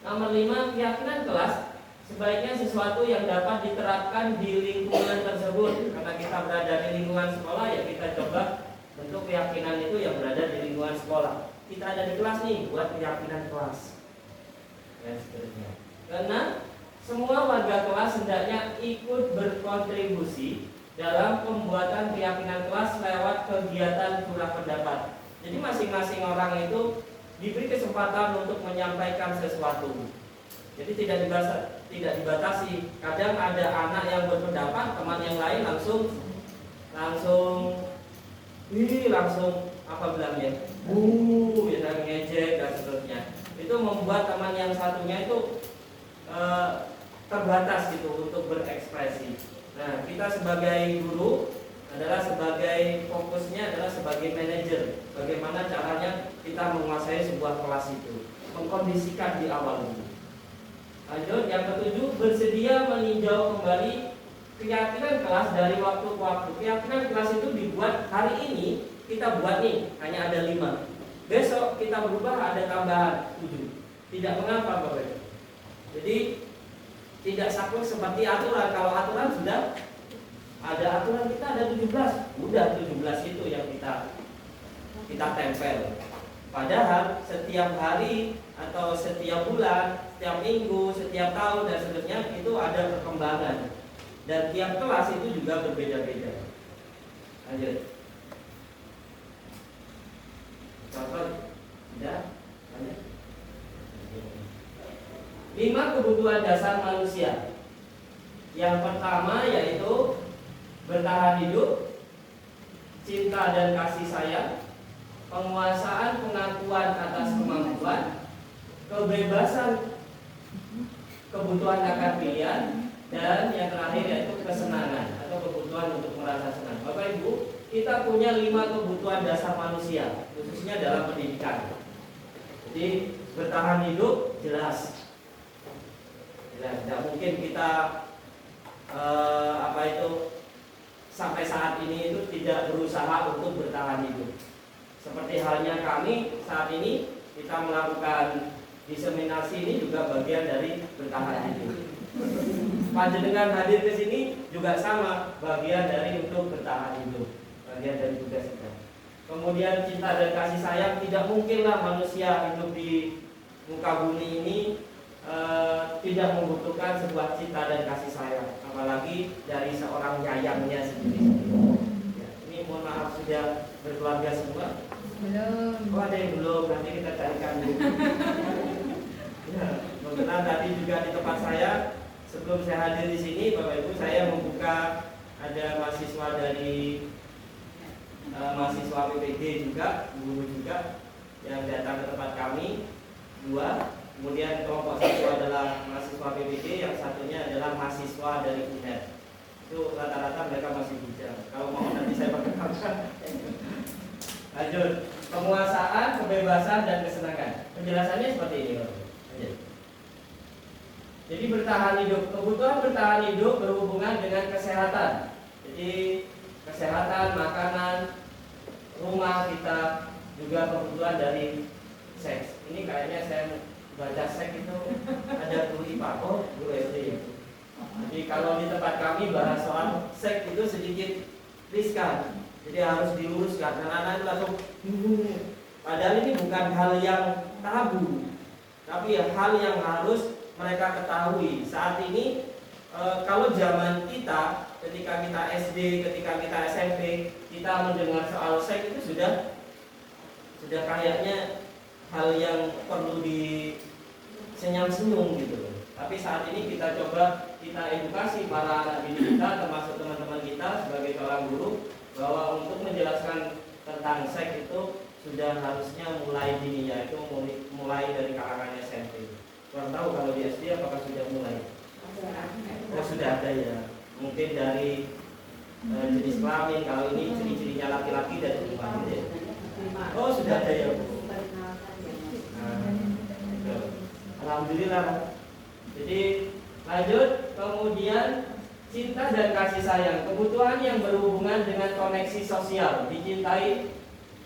nomor 5, keyakinan kelas sebaiknya sesuatu yang dapat diterapkan di lingkungan tersebut. Karena kita berada di lingkungan sekolah, ya kita coba bentuk keyakinan itu yang berada di lingkungan sekolah. Kita ada di kelas nih, buat keyakinan kelas dan seterusnya. Karena semua warga kelas hendaknya ikut berkontribusi dalam pembuatan keyakinan kelas lewat kegiatan curah pendapat. Jadi masing-masing orang itu diberi kesempatan untuk menyampaikan sesuatu. Jadi tidak dibatasi. Kadang ada anak yang berpendapat, teman yang lain langsung apa bilangnya, ya ngejek dan seterusnya. Itu membuat teman yang satunya itu terbatas gitu untuk berekspresi. Nah, kita sebagai guru adalah fokusnya adalah sebagai manajer. Bagaimana caranya kita menguasai sebuah kelas itu, mengkondisikan di awal dulu. Lanjut, yang ketujuh, bersedia meninjau kembali keyakinan kelas dari waktu ke waktu. Keyakinan kelas itu dibuat hari ini, kita buat nih, hanya ada 5. Besok kita berubah ada tambahan 7. Tidak mengapa Bapak Ibu. Jadi tidak saklek seperti aturan. Kalau aturan sudah ada aturan, kita ada 17. Udah 17 itu yang kita tempel. Padahal setiap hari atau setiap bulan, setiap minggu, setiap tahun dan seterusnya itu ada perkembangan. Dan tiap kelas itu juga berbeda-beda. Lanjut. Contoh, tidak? Lanjut. 5 kebutuhan dasar manusia. Yang pertama yaitu bertahan hidup, cinta dan kasih sayang, penguasaan pengakuan atas kemampuan, kebebasan kebutuhan akan pilihan, dan yang terakhir yaitu kesenangan atau kebutuhan untuk merasa senang. Bapak Ibu, kita punya 5 kebutuhan dasar manusia, khususnya dalam pendidikan. Jadi bertahan hidup jelas. Tidak mungkin kita sampai saat ini itu tidak berusaha untuk bertahan hidup. Seperti halnya kami saat ini, kita melakukan diseminasi ini juga bagian dari bertahan hidup. Panjenengan hadir ke sini juga sama, bagian dari untuk bertahan hidup, bagian dari tugas kita. Kemudian cinta dan kasih sayang, tidak mungkinlah manusia hidup di muka bumi ini tidak membutuhkan sebuah cinta dan kasih sayang, apalagi dari seorang yayangnya sendiri. Ya, ini mohon maaf sudah berkeluarga semua? Belum. Oh, ada yang belum, nanti kita carikan dulu. Ya, kebetulan tadi juga di tempat saya, sebelum saya hadir di sini, Bapak Ibu, saya membuka ada mahasiswa dari mahasiswa PPG juga, guru juga yang datang ke tempat kami 2. Kemudian kelompok satu adalah mahasiswa PPG, yang satunya adalah mahasiswa dari UNED. Itu rata-rata mereka masih bujang. Kalau mau nanti saya perkenalkan. Lanjut, penguasaan, kebebasan, dan kesenangan. Penjelasannya seperti ini. Lanjut. Jadi bertahan hidup, kebutuhan bertahan hidup berhubungan dengan kesehatan. Jadi kesehatan, makanan, rumah kita, juga kebutuhan dari seks. Ini kayaknya saya baca seks itu ada guru IPA, guru SD ya. Jadi kalau di tempat kami bahas soal seks itu sedikit riskan, jadi harus diluruskan. Anak-anak itu langsung padahal ini bukan hal yang tabu, tapi hal yang harus mereka ketahui. Saat ini kalau zaman kita, ketika kita SD, ketika kita SMP, kita mendengar soal seks itu sudah kayaknya hal yang perlu disenyum-senyum gitu loh. Tapi saat ini kita coba kita edukasi para anak didik kita, termasuk teman-teman kita sebagai seorang guru, bahwa untuk menjelaskan tentang seks itu sudah harusnya mulai dini, yaitu mulai dari kalangan SMP. Kurang tahu kalau di SD apakah sudah mulai? Oh, sudah ada ya. Mungkin dari jenis kelamin, kalau ini ciri-cirinya laki-laki dan perempuan gitu ya. Oh, sudah ada ya. Alhamdulillah. Jadi lanjut, kemudian cinta dan kasih sayang, kebutuhan yang berhubungan dengan koneksi sosial, dicintai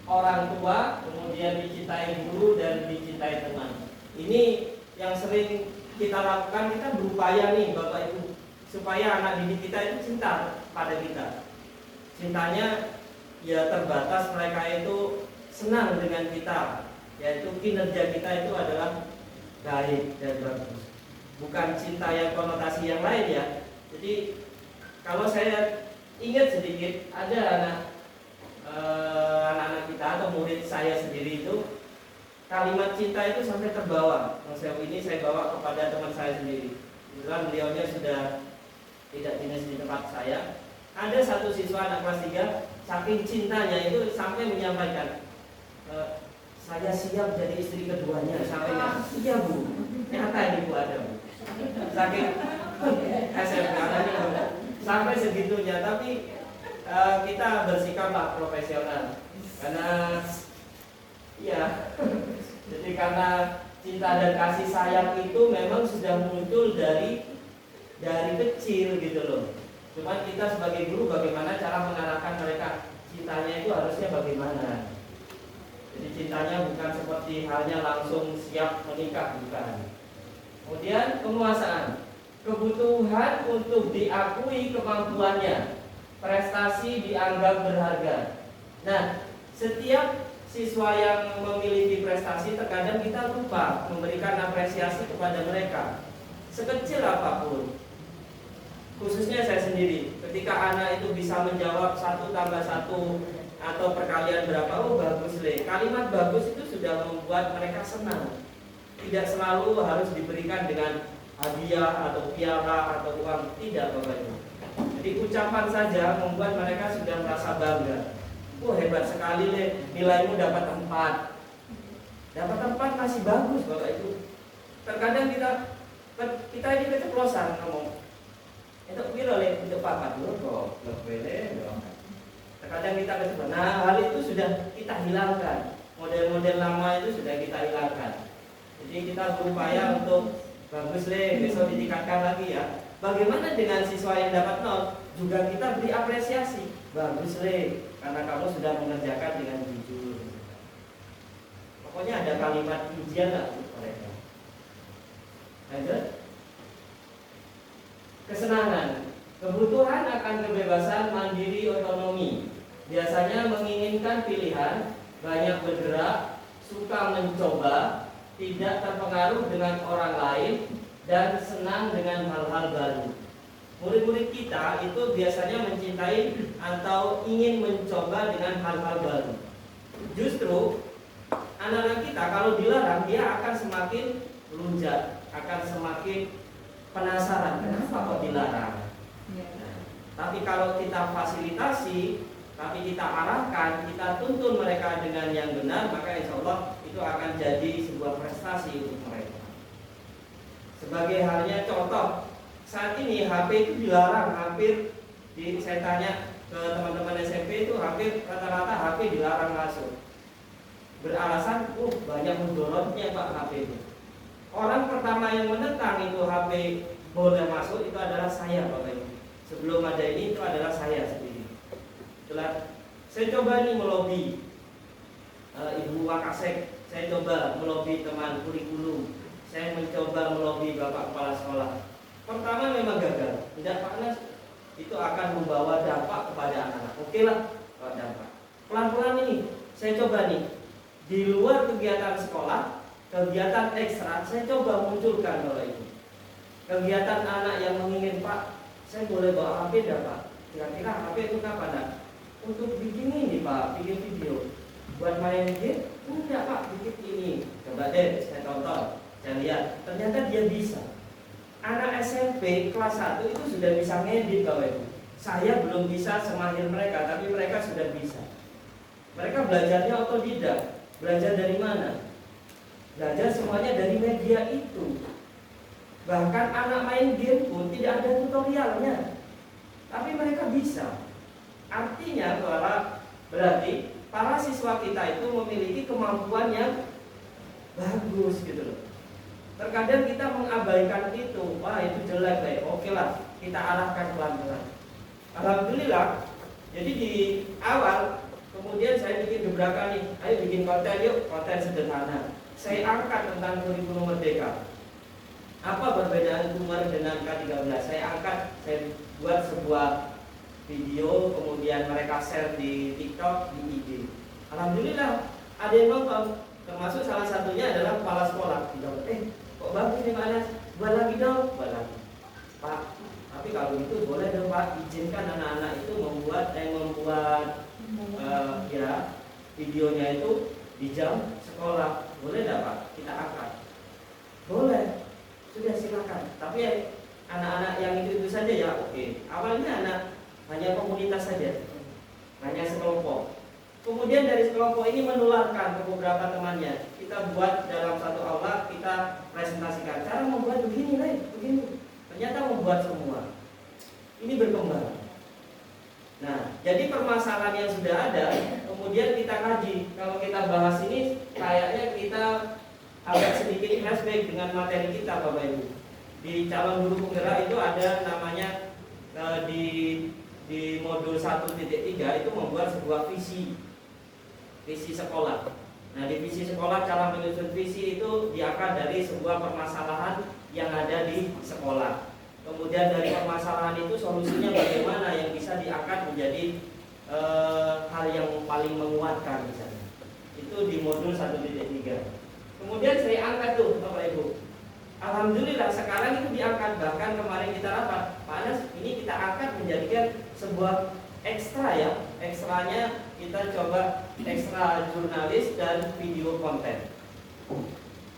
orang tua, kemudian dicintai guru dan dicintai teman. Ini yang sering kita lakukan, kita berupaya nih Bapak Ibu, supaya anak didik kita itu cinta pada kita. Cintanya ya terbatas, mereka itu senang dengan kita, yaitu kinerja kita itu adalah baik dan bagus. Bukan cinta yang konotasi yang lain ya. Jadi kalau saya ingat sedikit, ada anak-anak kita atau murid saya sendiri itu kalimat cinta itu sampai terbawa. Ini saya bawa kepada teman saya sendiri. Kebetulan beliaunya sudah tidak dinas di tempat saya. Ada satu siswa anak kelas 3, saking cintanya itu sampai menyampaikan, saya siap jadi istri keduanya. Sampai iya bu, nyata ini bu ada bu. Saking SMP sampai segitunya. Tapi kita bersikaplah profesional karena ya jadi karena cinta dan kasih sayang itu memang sudah muncul dari kecil gitu loh. Cuman kita sebagai guru bagaimana cara mengarahkan mereka, cintanya itu harusnya bagaimana. Jadi cintanya bukan seperti halnya langsung siap menikah, bukan. Kemudian penguasaan, kebutuhan untuk diakui kemampuannya, prestasi dianggap berharga. Nah, setiap siswa yang memiliki prestasi terkadang kita lupa memberikan apresiasi kepada mereka, sekecil apapun. Khususnya saya sendiri, ketika anak itu bisa menjawab 1 tambah 1 atau perkalian berapa, oh bagus le. Kalimat bagus itu sudah membuat mereka senang. Tidak selalu harus diberikan dengan hadiah atau piala atau uang, tidak Bapak Ibu. Jadi ucapan saja membuat mereka sudah merasa bangga. Oh hebat sekali le, nilaimu dapat 4. Dapat 4 masih bagus Bapak Ibu. Terkadang kita ini keceplosan ngomong. Itu piro le untuk papat dulu kok, lebih terkadang kita keceplosan. Nah hal itu sudah kita hilangkan. Model-model lama itu sudah kita hilangkan. Jadi kita berupaya untuk bagus le, besok ditingkatkan lagi ya. Bagaimana dengan siswa yang dapat 0? Juga kita beri apresiasi. Bagus le, karena kamu sudah mengerjakan dengan jujur. Pokoknya ada kalimat pujian lah untuk mereka. Lanjut. Kesenangan, kebutuhan akan kebebasan, mandiri, otonomi. Biasanya menginginkan pilihan, banyak bergerak, suka mencoba, tidak terpengaruh dengan orang lain, dan senang dengan hal-hal baru. Murid-murid kita itu biasanya mencintai atau ingin mencoba dengan hal-hal baru. Justru anak-anak kita kalau dilarang dia akan semakin melunjak, akan semakin penasaran kenapa kok dilarang. Tapi kalau kita fasilitasi, tapi kita arahkan, kita tuntun mereka dengan yang benar, maka insya Allah itu akan jadi sebuah prestasi untuk mereka. Sebagai halnya contoh, saat ini HP itu dilarang hampir saya tanya ke teman-teman SMP itu hampir rata-rata HP dilarang masuk. Beralasan, banyak mudorotnya Pak HP itu. Orang pertama yang menentang itu HP boleh masuk itu adalah saya Bapak Ibu. Sebelum ada ini itu adalah saya sendiri. Setelah saya coba nih melobi Ibu Wakasek, saya coba melobi teman kurikulum, saya mencoba melobi Bapak Kepala Sekolah. Pertama memang gagal, tidak panas, itu akan membawa dampak kepada anak-anak. Oke lah, dampak. Pelan-pelan ini, saya coba nih di luar kegiatan sekolah, kegiatan ekstra, saya coba munculkan Bapak Ibu. Kegiatan anak yang menginginkan Pak, saya boleh bawa HP enggak Pak? Kira-kira HP itu kapan Pak? Untuk bikin ini Pak, bikin video. Buat main game? Enggak Pak, bikin ini. Coba deh, saya tonton, saya lihat. Ternyata dia bisa. Anak SMP kelas 1 itu sudah bisa ngedit Bapak Ibu. Saya belum bisa semahir mereka, tapi mereka sudah bisa. Mereka belajarnya otodidak. Belajar dari mana? Belajar semuanya dari media itu. Bahkan anak main game pun tidak ada tutorialnya, tapi mereka bisa. Artinya berarti para siswa kita itu memiliki kemampuan yang bagus gitu loh. Terkadang kita mengabaikan itu, wah itu jelek deh. Oke lah, kita arahkan pelan-pelan. Alhamdulillah. Jadi di awal kemudian saya bikin gebrakan nih, ayo bikin konten yuk, konten sederhana. Saya angkat tentang kurikulum merdeka. Apa perbedaan Umar dengan K13? Saya angkat, saya buat sebuah video, kemudian mereka share di TikTok, di IG. Alhamdulillah, ada yang nonton. Termasuk salah satunya adalah kepala sekolah. Kok bagus nih Pak Anas? Buat lagi dong, buat lagi. Pak, HP tapi kalau itu boleh dong Pak, izinkan anak-anak itu membuat ya videonya itu di jam sekolah, boleh nggak Pak? Kita angkat. Boleh, sudah silakan. Tapi ya, anak-anak yang itu saja ya oke. Awalnya anak hanya komunitas saja, hanya sekelompok. Kemudian dari sekelompok ini menularkan ke beberapa temannya. Kita buat dalam satu aula, kita presentasikan cara membuat begini, begini. Ternyata membuat semua. Ini berkembang. Nah, jadi permasalahan yang sudah ada, kemudian kita kaji. Kalau kita bahas ini, kayaknya kita agak sedikit flashback dengan materi kita, Bapak Ibu. Di calon guru penggerak itu ada namanya di modul 1.3 itu membuat sebuah visi sekolah. Nah, di visi sekolah, cara menyusun visi itu diangkat dari sebuah permasalahan yang ada di sekolah. Kemudian dari permasalahan itu solusinya bagaimana yang bisa diangkat menjadi hal yang paling menguatkan misalnya. Itu di modul 1.3. Kemudian saya angkat tuh Bapak Ibu. Alhamdulillah sekarang itu diangkat, bahkan kemarin kita rapat, Pak Anas, ini kita angkat menjadikan sebuah ekstra ya. Ekstranya kita coba ekstra jurnalis dan video konten.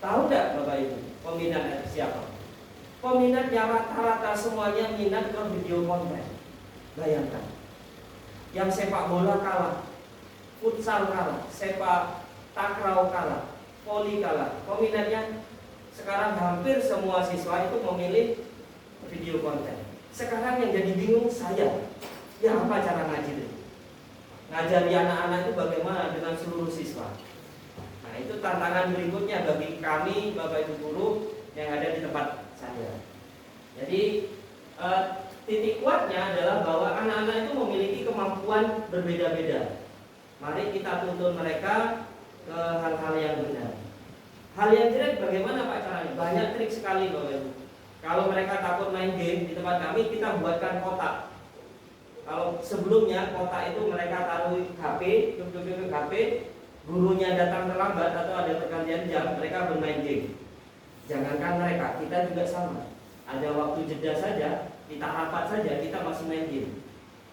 Tahu nggak Bapak Ibu peminatnya siapa? Peminatnya rata-rata semuanya minat ke video konten. Bayangkan, yang sepak bola kalah, futsal kalah, sepak takraw kalah, voli kalah. Peminatnya sekarang hampir semua siswa itu memilih video konten. Sekarang yang jadi bingung saya, ya apa cara ngajar? Ngajari anak-anak itu bagaimana dengan seluruh siswa? Nah, itu tantangan berikutnya bagi kami Bapak Ibu guru yang ada di tempat saya. Jadi titik kuatnya adalah bahwa anak-anak itu memiliki kemampuan berbeda-beda. Mari kita tuntun mereka ke hal-hal yang benar. Hal yang jelek bagaimana Pak caranya? Banyak trik sekali Bapak Ibu. Kalau mereka takut main game di tempat kami, kita buatkan kotak. Kalau sebelumnya kotak itu mereka taruh HP, duduk HP, gurunya datang terlambat atau ada pergantian jam, mereka bermain game. Jangankan mereka, kita juga sama. Ada waktu jeda saja, kita rapat saja, kita masih main game.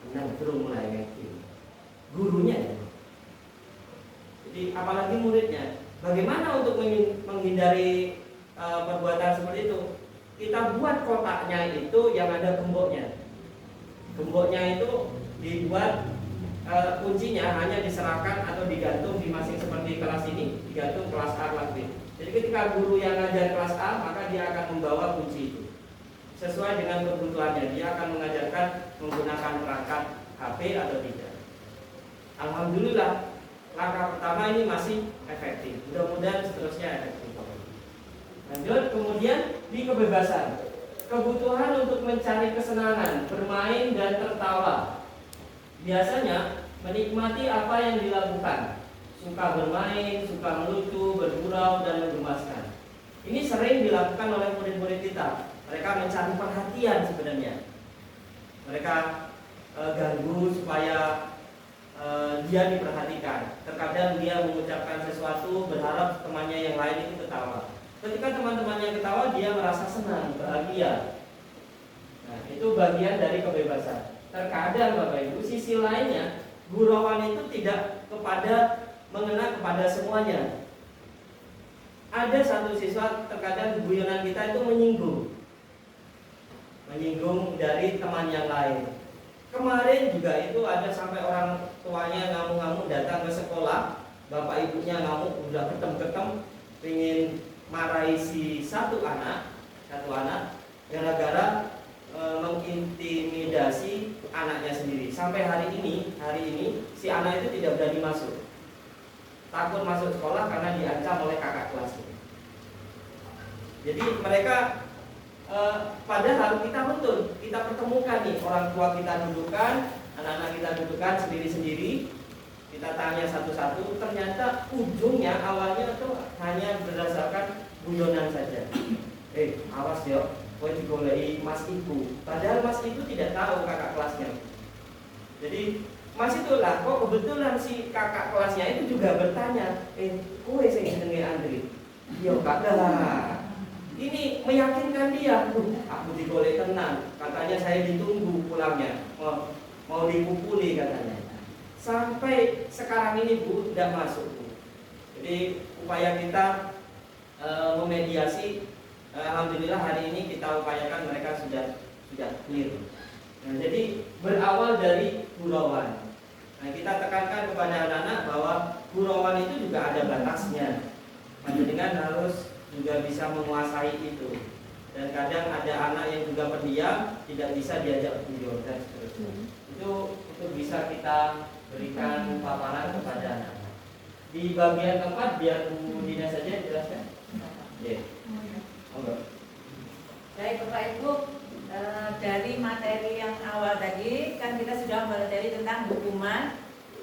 Benar, belum mulai main game. Gurunya ya. Jadi apalagi muridnya. Bagaimana untuk menghindari perbuatan seperti itu? Kita buat kotaknya itu yang ada gemboknya. Gemboknya itu dibuat kuncinya hanya diserahkan atau digantung di masing seperti kelas ini, digantung kelas A, kelas B. Jadi ketika guru yang ngajar kelas A, maka dia akan membawa kunci itu sesuai dengan kebutuhannya. Dia akan mengajarkan menggunakan perangkat HP atau tidak. Alhamdulillah, langkah pertama ini masih efektif. Mudah-mudahan seterusnya efektif. Lanjut, kemudian di kebebasan, kebutuhan untuk mencari kesenangan, bermain dan tertawa. Biasanya menikmati apa yang dilakukan. Suka bermain, suka melucu, bergurau, dan menggemaskan. Ini sering dilakukan oleh murid-murid kita. Mereka mencari perhatian sebenarnya. Mereka ganggu supaya dia diperhatikan. Terkadang dia mengucapkan sesuatu berharap temannya yang lain itu ketawa. Ketika teman-temannya ketawa, dia merasa senang, bahagia. Nah, itu bagian dari kebebasan. Terkadang Bapak Ibu, sisi lainnya, gurauan itu tidak mengena kepada semuanya. Ada satu siswa terkadang guyonan kita itu menyinggung dari teman yang lain. Kemarin juga itu ada sampai orang tuanya ngamuk-ngamuk datang ke sekolah, bapak ibunya ngamuk, udah ketem-ketem, pengen marahi si satu anak gara-gara mengintimidasi anaknya sendiri. Sampai hari ini si anak itu tidak berani masuk. Takut masuk sekolah karena diancam oleh kakak kelasnya. Jadi mereka padahal kita betul, kita pertemukan nih, orang tua kita dudukkan, anak-anak kita dudukkan sendiri-sendiri, kita tanya satu-satu, ternyata ujungnya awalnya itu hanya berdasarkan guyonan saja. Awas yo, kowe digoleki Mas Ibu. Padahal Mas Ibu tidak tahu kakak kelasnya. Jadi Mas itulah, kok kebetulan si kakak kelasnya itu juga bertanya, kowe sing jenenge Andri? Yo kakak. Ini meyakinkan dia, aku digolek tenang, katanya saya ditunggu pulangnya, mau dipukuli katanya. Sampai sekarang ini Bu, tidak masuk Bu. Jadi upaya kita memediasi, alhamdulillah hari ini kita upayakan mereka sudah clear. Nah, jadi berawal dari gurauan. Nah, kita tekankan kepada anak-anak bahwa gurauan itu juga ada batasnya. Panjenengan harus juga bisa menguasai itu. Dan kadang ada anak yang juga pendiam, tidak bisa diajak video dan seterusnya. Itu bisa kita berikan paparan kepada anak-anak. Di bagian keempat biar Bu Dina saja jelaskan. Ya. Baik Bapak Ibu, dari materi yang awal tadi kan kita sudah mempelajari tentang hukuman,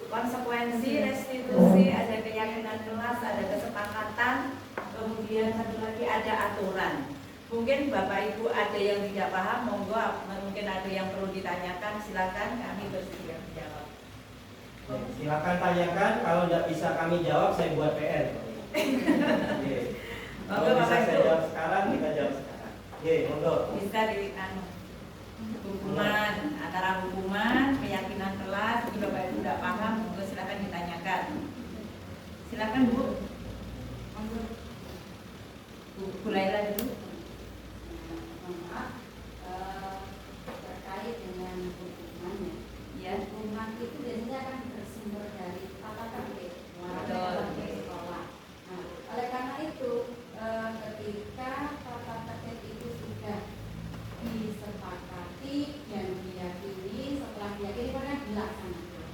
konsekuensi, restitusi, ada keyakinan kelas, ada kesepakatan, kemudian satu lagi ada aturan. Mungkin Bapak Ibu ada yang tidak paham, monggo, mungkin ada yang perlu ditanyakan, silakan, kami bersedia menjawab. Silakan tanyakan, kalau tidak bisa kami jawab saya buat PR. Kalau Monggo, bisa Bapak saya Ibu. jawab sekarang, kita jawab sekarang. Monggo. Bisa dilihat hukuman, antara hukuman, keyakinan kelas, jika Bapak Ibu tidak paham, monggo silakan ditanyakan. Silakan Bu. Monggo. Bu Laila dulu. Maaf, terkait dengan hukumannya. Ya. Hukuman itu biasanya akan bersumber dari tata tertib di sekolah. Nah, oleh karena itu, ketika tata tertib itu sudah disepakati dan diyakini, setelah diyakini karena dilaksanakan.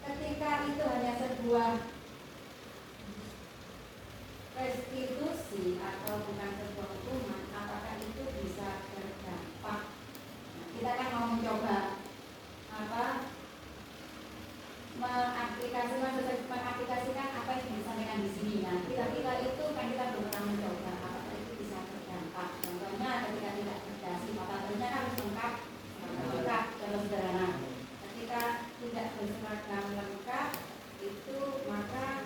Ketika itu hanya sebuah restitusi atau bukan sebuah hukuman, apakah itu bisa berdampak? Nah, kita kan mau mencoba mengaplikasikan apa yang disampaikan di sini. Nah, kira-kira itu kan kita belum pernah mencoba apakah itu bisa berdampak. Contohnya ketika tidak berdasi, matanya harus lengkap, contoh sederhana. Ketika tidak berseragam lengkap, itu maka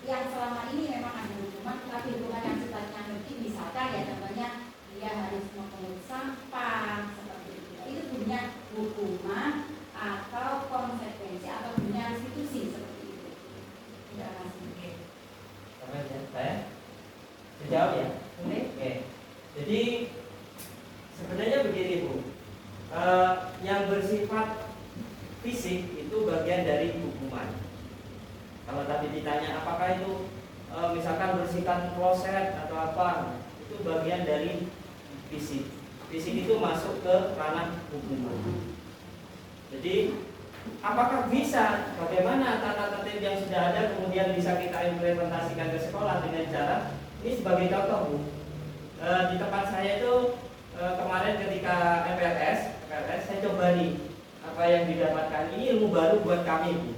yang selama ini memang ada hukuman, tapi hukuman yang sifatnya lebih, misalkan ya contohnya dia harus memungut sampah seperti itu. Itu punya hukuman atau konsekuensi atau punya restitusi seperti itu. Terima kasih. Sampai ya, saya jawab ya. Oke. Jadi sebenarnya begini Bu, yang bersifat fisik itu bagian dari hukuman. Kalau tadi ditanya apakah itu misalkan bersihkan kloset atau apa, itu bagian dari fisik. Fisik itu masuk ke ranah hukuman. Jadi apakah bisa, bagaimana tata tertib yang sudah ada kemudian bisa kita implementasikan ke sekolah dengan cara ini sebagai contoh Bu. Di tempat saya itu kemarin ketika MPLS saya coba nih apa yang didapatkan, ini ilmu baru buat kami Bu.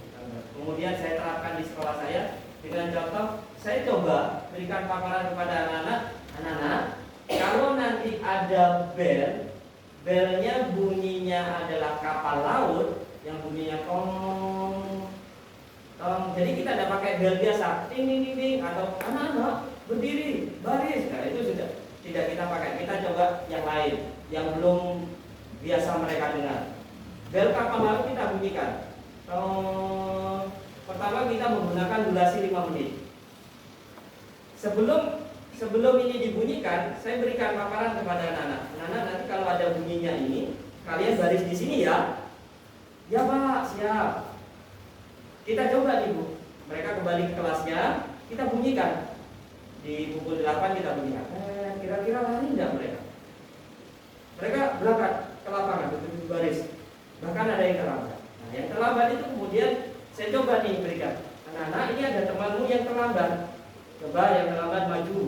Kemudian saya terapkan di sekolah saya dengan contoh, saya coba berikan paparan kepada anak-anak, kalau nanti ada belnya bunyinya adalah kapal laut yang bunyinya tong. Jadi kita tidak pakai bel biasa, ting ting ting ting, atau anak-anak berdiri baris. Nah itu sudah tidak kita pakai. Kita coba yang lain yang belum biasa mereka dengar. Bel kapal laut kita bunyikan. Pertama kita menggunakan durasi 5 menit. Sebelum ini dibunyikan, saya berikan paparan kepada anak-anak. Anak-anak nanti kalau ada bunyinya ini, kalian baris di sini ya. Ya Pak, siap. Kita coba nih Bu. Mereka kembali ke kelasnya, kita bunyikan. Di pukul 8 kita bunyikan. Kira-kira lari enggak mereka? Mereka berangkat ke lapangan, betul baris. Bahkan ada yang terlambat. Nah, yang terlambat itu kemudian saya coba nih berikan. Anak-anak, ini ada temanmu yang terlambat. Coba yang terlambat maju.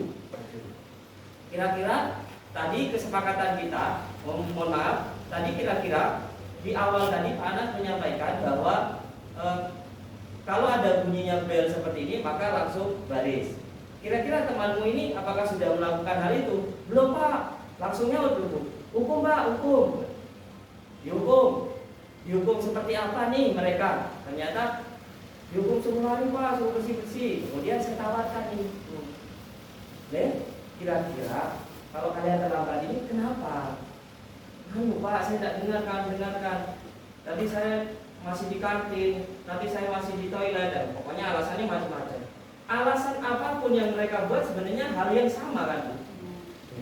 Kira-kira tadi kesepakatan kita, mohon maaf, tadi kira-kira di awal tadi Pak Anas menyampaikan bahwa kalau ada bunyinya bel seperti ini maka langsung baris. Kira-kira temanmu ini apakah sudah melakukan hal itu? Belum Pak, langsungnya hukum. Hukum Pak, hukum. Dihukum seperti apa nih mereka? Ternyata dihukum suruh lari Pak, suruh bersih-bersih. Kemudian saya tawarkan nih. kira-kira kalau kalian terlambat ini kenapa? Pak, saya tidak dengarkan. Tadi saya masih di kantin, tadi saya masih di toilet, dan pokoknya alasannya macam-macam. Alasan apapun yang mereka buat sebenarnya hal yang sama kan?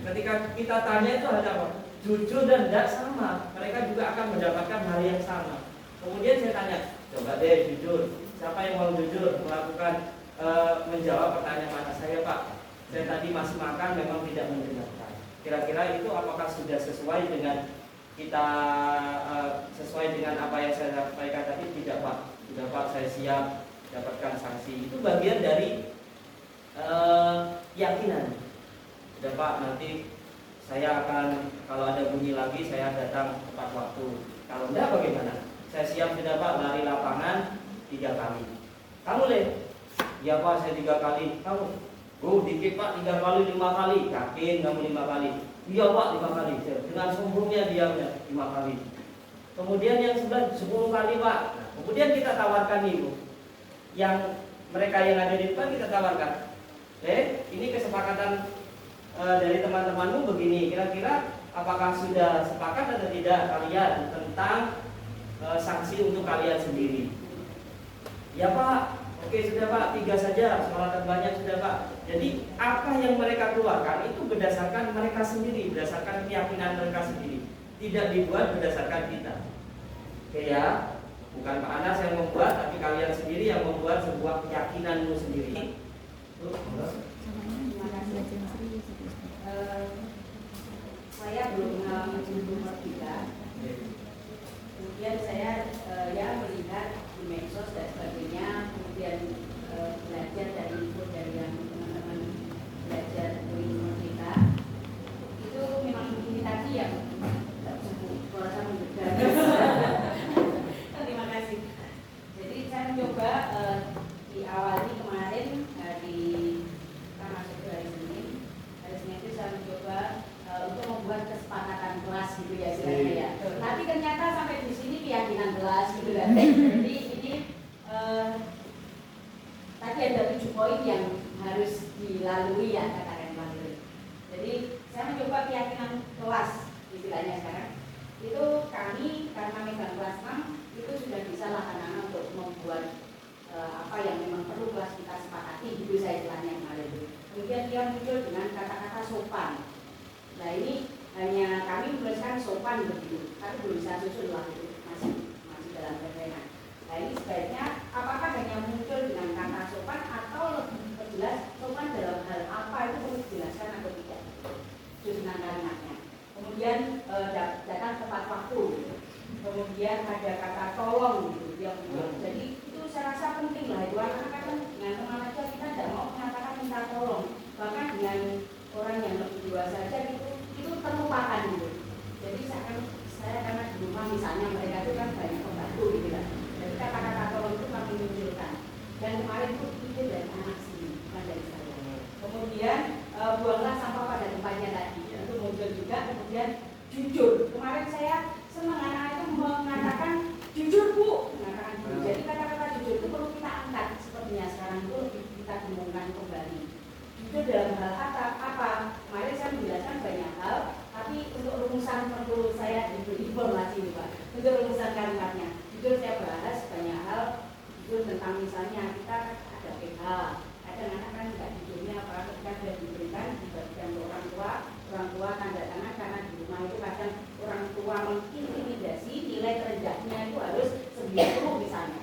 Ketika kita tanya itu hal apa? Jujur dan tidak sama, mereka juga akan mendapatkan hal yang sama. Kemudian saya tanya, coba deh jujur, siapa yang mau jujur melakukan menjawab pertanyaan saya, Pak? Saya tadi masih makan, memang tidak mendengarkan. Kira-kira itu apakah sudah sesuai dengan kita sesuai dengan apa yang saya sampaikan tadi? Tidak, Pak. Tidak, Pak, saya siap dapatkan sanksi. Itu bagian dari keyakinan. Sudah, Pak, nanti saya akan, kalau ada bunyi lagi saya datang tepat waktu. Kalau enggak bagaimana? Saya siap sudah, Pak, lari lapangan 3 kali. Kamu, Le? Ya, Pak, saya 3 kali. Kamu? Oh, dikit, Pak, 3 kali, 5 kali. Yakin kamu 5 kali? Iya, Pak, 5 kali. Dengan sombongnya diamnya 5 kali. Kemudian yang sebelah 10 kali, Pak. Nah, kemudian kita tawarkan Ibu. Yang mereka yang ada di depan kita tawarkan. Ini kesepakatan dari teman-temanmu begini. Kira-kira apakah sudah sepakat atau tidak kalian tentang sanksi untuk kalian sendiri? Ya, Pak. Oke, sudah, Pak, 3 saja, sholat banyak sudah, Pak. Jadi apa yang mereka keluarkan itu berdasarkan mereka sendiri, berdasarkan keyakinan mereka sendiri, tidak dibuat berdasarkan kita. Oke ya, bukan Pak Anas yang membuat, tapi kalian sendiri yang membuat sebuah keyakinanmu sendiri. Terima kasih. Saya belum mengalami nomor 3. Kemudian saya melihat di medsos dan sebagainya, kemudian belajar dari info dari yang teman-teman belajar dari kita, itu memang ini tadi yang merasa menggedar. Terima kasih. Jadi saya mencoba diawali kemarin di masuk ke hari Senin itu saya mencoba untuk membuat kesepakatan kelas gitu ya istilahnya ya. Tapi ternyata sampai di sini keyakinan kelas gitu kan. Jadi ini tadi ada 7 poin yang harus dilalui ya katakan kemarin. Jadi saya mencoba keyakinan kelas istilahnya sekarang. Itu kami karena megang kelas 6 itu sudah bisa lah anak-anak untuk membuat apa yang memang perlu kelas kita sepakati gitu saya istilahnya kemarin itu. Kemudian dia muncul dengan kata-kata sopan. Nah ini hanya kami menuliskan sopan begitu, tapi belum bisa susun lah itu masih dalam rencana. Nah ini sebaiknya apakah hanya muncul dengan kata sopan atau lebih perjelas sopan dalam hal apa itu perlu dijelaskan atau tidak susunan kalimatnya. Kemudian datang tepat waktu, gitu. Kemudian ada kata tolong gitu yang jadi itu saya rasa penting lah itu anak-anak kan dengan teman aja kita tidak mau mengatakan minta tolong, bahkan dengan orang yang lebih dewasa saja itu terlupakan gitu. Jadi saya karena di rumah misalnya mereka itu kan banyak pembantu gitu kan. Jadi kata-kata tolong itu kami munculkan. Dan kemarin itu ide dari anak sini, bukan dari saya. Kemudian buanglah sampah pada tempatnya tadi. Itu muncul juga. Kemudian jujur. Kemarin saya senang anak itu mengatakan jujur Bu. Mengatakan jujur. Jadi kata-kata jujur itu perlu kita angkat. Sepertinya sekarang itu kita dengungkan kembali. Jujur dalam hal apa? Kemarin saya menjelaskan banyak hal, tapi untuk rumusan perlu saya diberi informasi nih Pak. Untuk rumusan kalimatnya, jujur saya bahas banyak hal. Jujur tentang misalnya kita ada PH, kadang-kadang kan nggak jujurnya apa ketika sudah diberikan dibagikan ke orang tua tanda tangan karena di rumah itu kadang orang tua mengintimidasi nilai terendahnya itu harus 90 misalnya.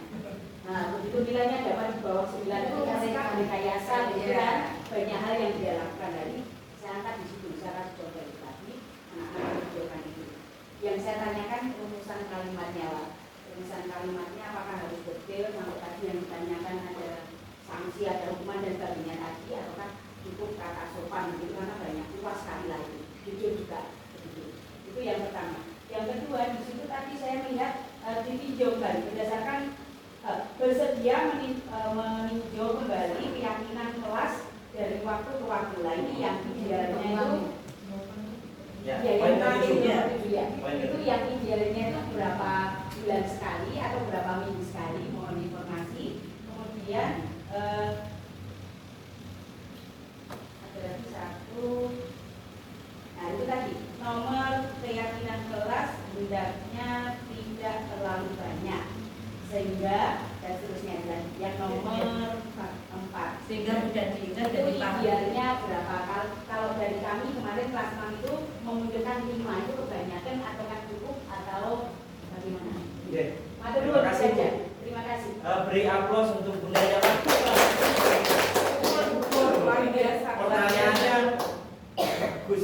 Nah, begitu nilainya dapat di bawah 9 itu mereka rekayasa gitu kan. Banyak hal yang dia lakukan dari saya angkat di situ, saya akan coba tadi anak-anak menunjukkan itu. Yang saya tanyakan rumusan kalimatnya lah. Rumusan kalimatnya apakah harus detail sampai tadi yang ditanyakan ada sanksi, ada hukuman dan sebagainya tadi, ataukah cukup kata sopan gitu karena banyak luas sekali lah itu. Jujur juga begitu. Itu yang pertama. Yang kedua di situ tadi saya melihat ditinjau kembali berdasarkan bersedia meninjau kembali keyakinan kelas dari waktu ke waktu. Lah ini yang idealnya itu yang terakhirnya itu yang idealnya itu berapa bulan sekali atau berapa minggu sekali, mohon informasi. Kemudian ada lagi satu sudah Itu jadi paham. idealnya berapa? Kalau dari kami kemarin kelas 6 itu memunculkan 5 itu kebanyakan atau kan cukup atau bagaimana? Oke. Matur Terima nuwun kasih, Bu. saja. Terima kasih. Beri aplaus untuk Bunda yang Luar biasa. pertanyaannya bagus.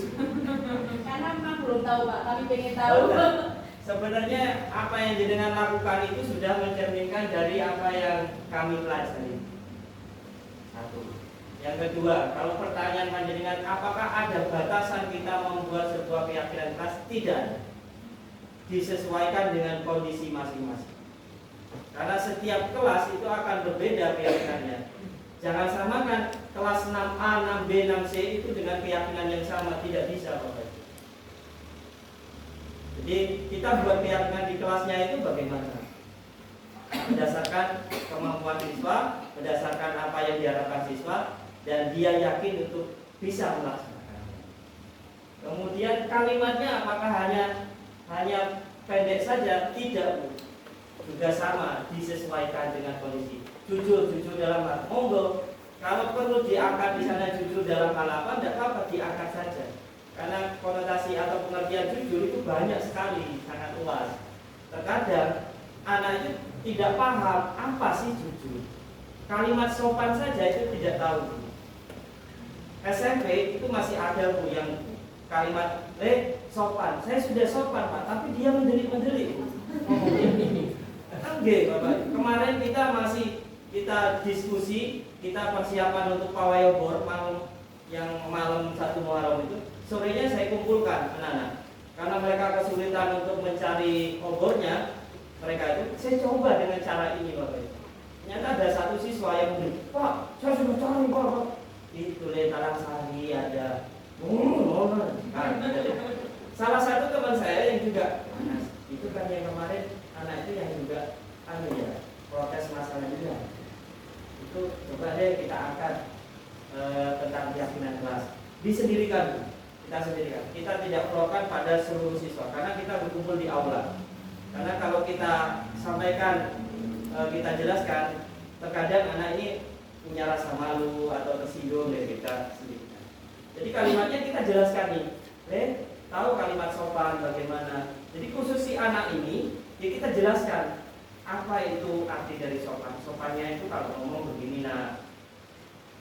Karena memang belum tahu Pak, kami pengen tahu. Sebenarnya apa yang jenengan lakukan itu sudah mencerminkan dari apa yang kami pelajari. Satu. Yang kedua, kalau pertanyaan panjenengan apakah ada batasan kita membuat sebuah keyakinan kelas? Tidak. Disesuaikan dengan kondisi masing-masing. Karena setiap kelas itu akan berbeda keyakinannya. Jangan samakan kelas 6A, 6B, 6C itu dengan keyakinan yang sama, tidak bisa Bapak. Jadi kita buat keyakinan di kelasnya itu bagaimana? Berdasarkan kemampuan siswa, berdasarkan apa yang diharapkan siswa, dan dia yakin untuk bisa melaksanakannya. Kemudian kalimatnya apakah hanya pendek saja? Tidak, Bu. Juga sama, disesuaikan dengan kondisi. Jujur dalam hal monggo. Kalau perlu diangkat di sana jujur dalam hal apa, tidak apa-apa, diangkat saja. Karena konotasi atau pengertian jujur itu banyak sekali, sangat luas. Terkadang anak itu tidak paham apa sih jujur. Kalimat sopan saja itu tidak tahu. SMP itu masih ada Bu yang kalimat sopan. Saya sudah sopan Pak, tapi dia mendelik-mendelik. Enggak Bapak. Kemarin kita diskusi, kita persiapan untuk pawai obor malam 1 Muharram itu. Sorenya saya kumpulkan anak-anak. Karena mereka kesulitan untuk mencari obornya, mereka itu saya coba dengan cara ini Bapak. Ternyata ada satu siswa yang bilang, Pak, saya sudah cari Pak. Itu Talang Sari ada. Salah satu teman saya yang juga, itu kan yang kemarin anak itu yang juga protes masalah juga. Itu coba deh kita angkat tentang keyakinan kelas. Disendirikan. Kita tidak prokan pada seluruh siswa karena kita berkumpul di aula. Karena kalau kita sampaikan, kita jelaskan, terkadang anak ini punya rasa malu atau tersinggung dari kita sendirikan. Jadi kalimatnya kita jelaskan nih, tahu kalimat sopan bagaimana. Jadi khusus si anak ini, ya kita jelaskan apa itu arti dari sopan. Sopannya itu kalau ngomong begini nak,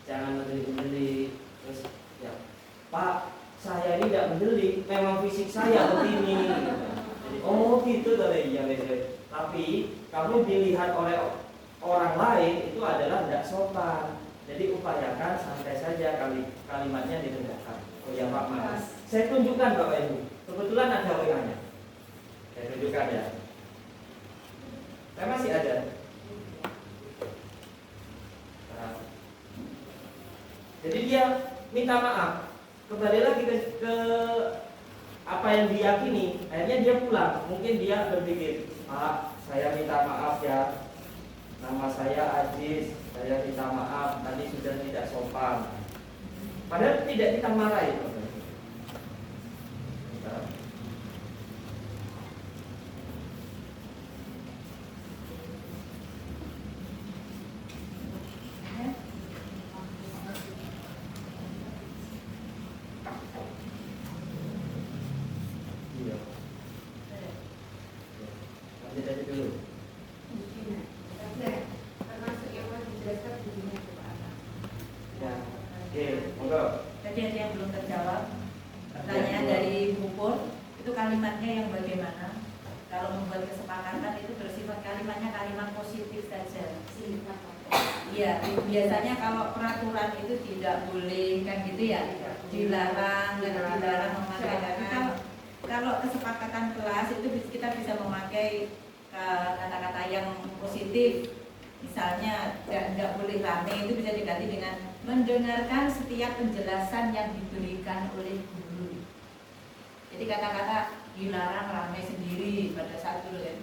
jangan mendelik-mendelik. Terus ya, Pak, saya ini tidak mendelik, memang fisik saya begini. Jadi, oh gitu tadi ya. Tapi kamu dilihat oleh orang lain itu adalah tidak sopan. Jadi upayakan santai saja kalimatnya ditegakkan. Oh ya Pak, Mas. Saya tunjukkan Bapak Ibu. Kebetulan ada WA-nya. Saya tunjukkan ya. Saya masih ada. Nah. Jadi dia minta maaf. Kembali lagi ke apa yang diyakini. Akhirnya dia pulang. Mungkin dia berpikir, Pak, saya minta maaf ya. Nama saya Aziz. Saya minta maaf. Tadi sudah tidak sopan. Padahal tidak kita marahi. Lanjut aja dulu. Termasuk yang mau dijelaskan begini kepada Ya, oke, monggo. Tadi ada yang belum terjawab. Pertanyaan dari Bu Pur, itu kalimatnya yang bagaimana? Kalau membuat kesepakatan itu bersifat kalimatnya kalimat positif saja. Iya, biasanya kalau peraturan itu tidak boleh kan gitu ya, dilarang memakai. Tapi kalau kesepakatan kelas itu kita bisa memakai kata-kata yang positif. Misalnya tidak boleh rame, itu bisa diganti dengan mendengarkan setiap penjelasan yang diberikan oleh guru. Jadi kata-kata dilarang rame sendiri pada saat dulu ya,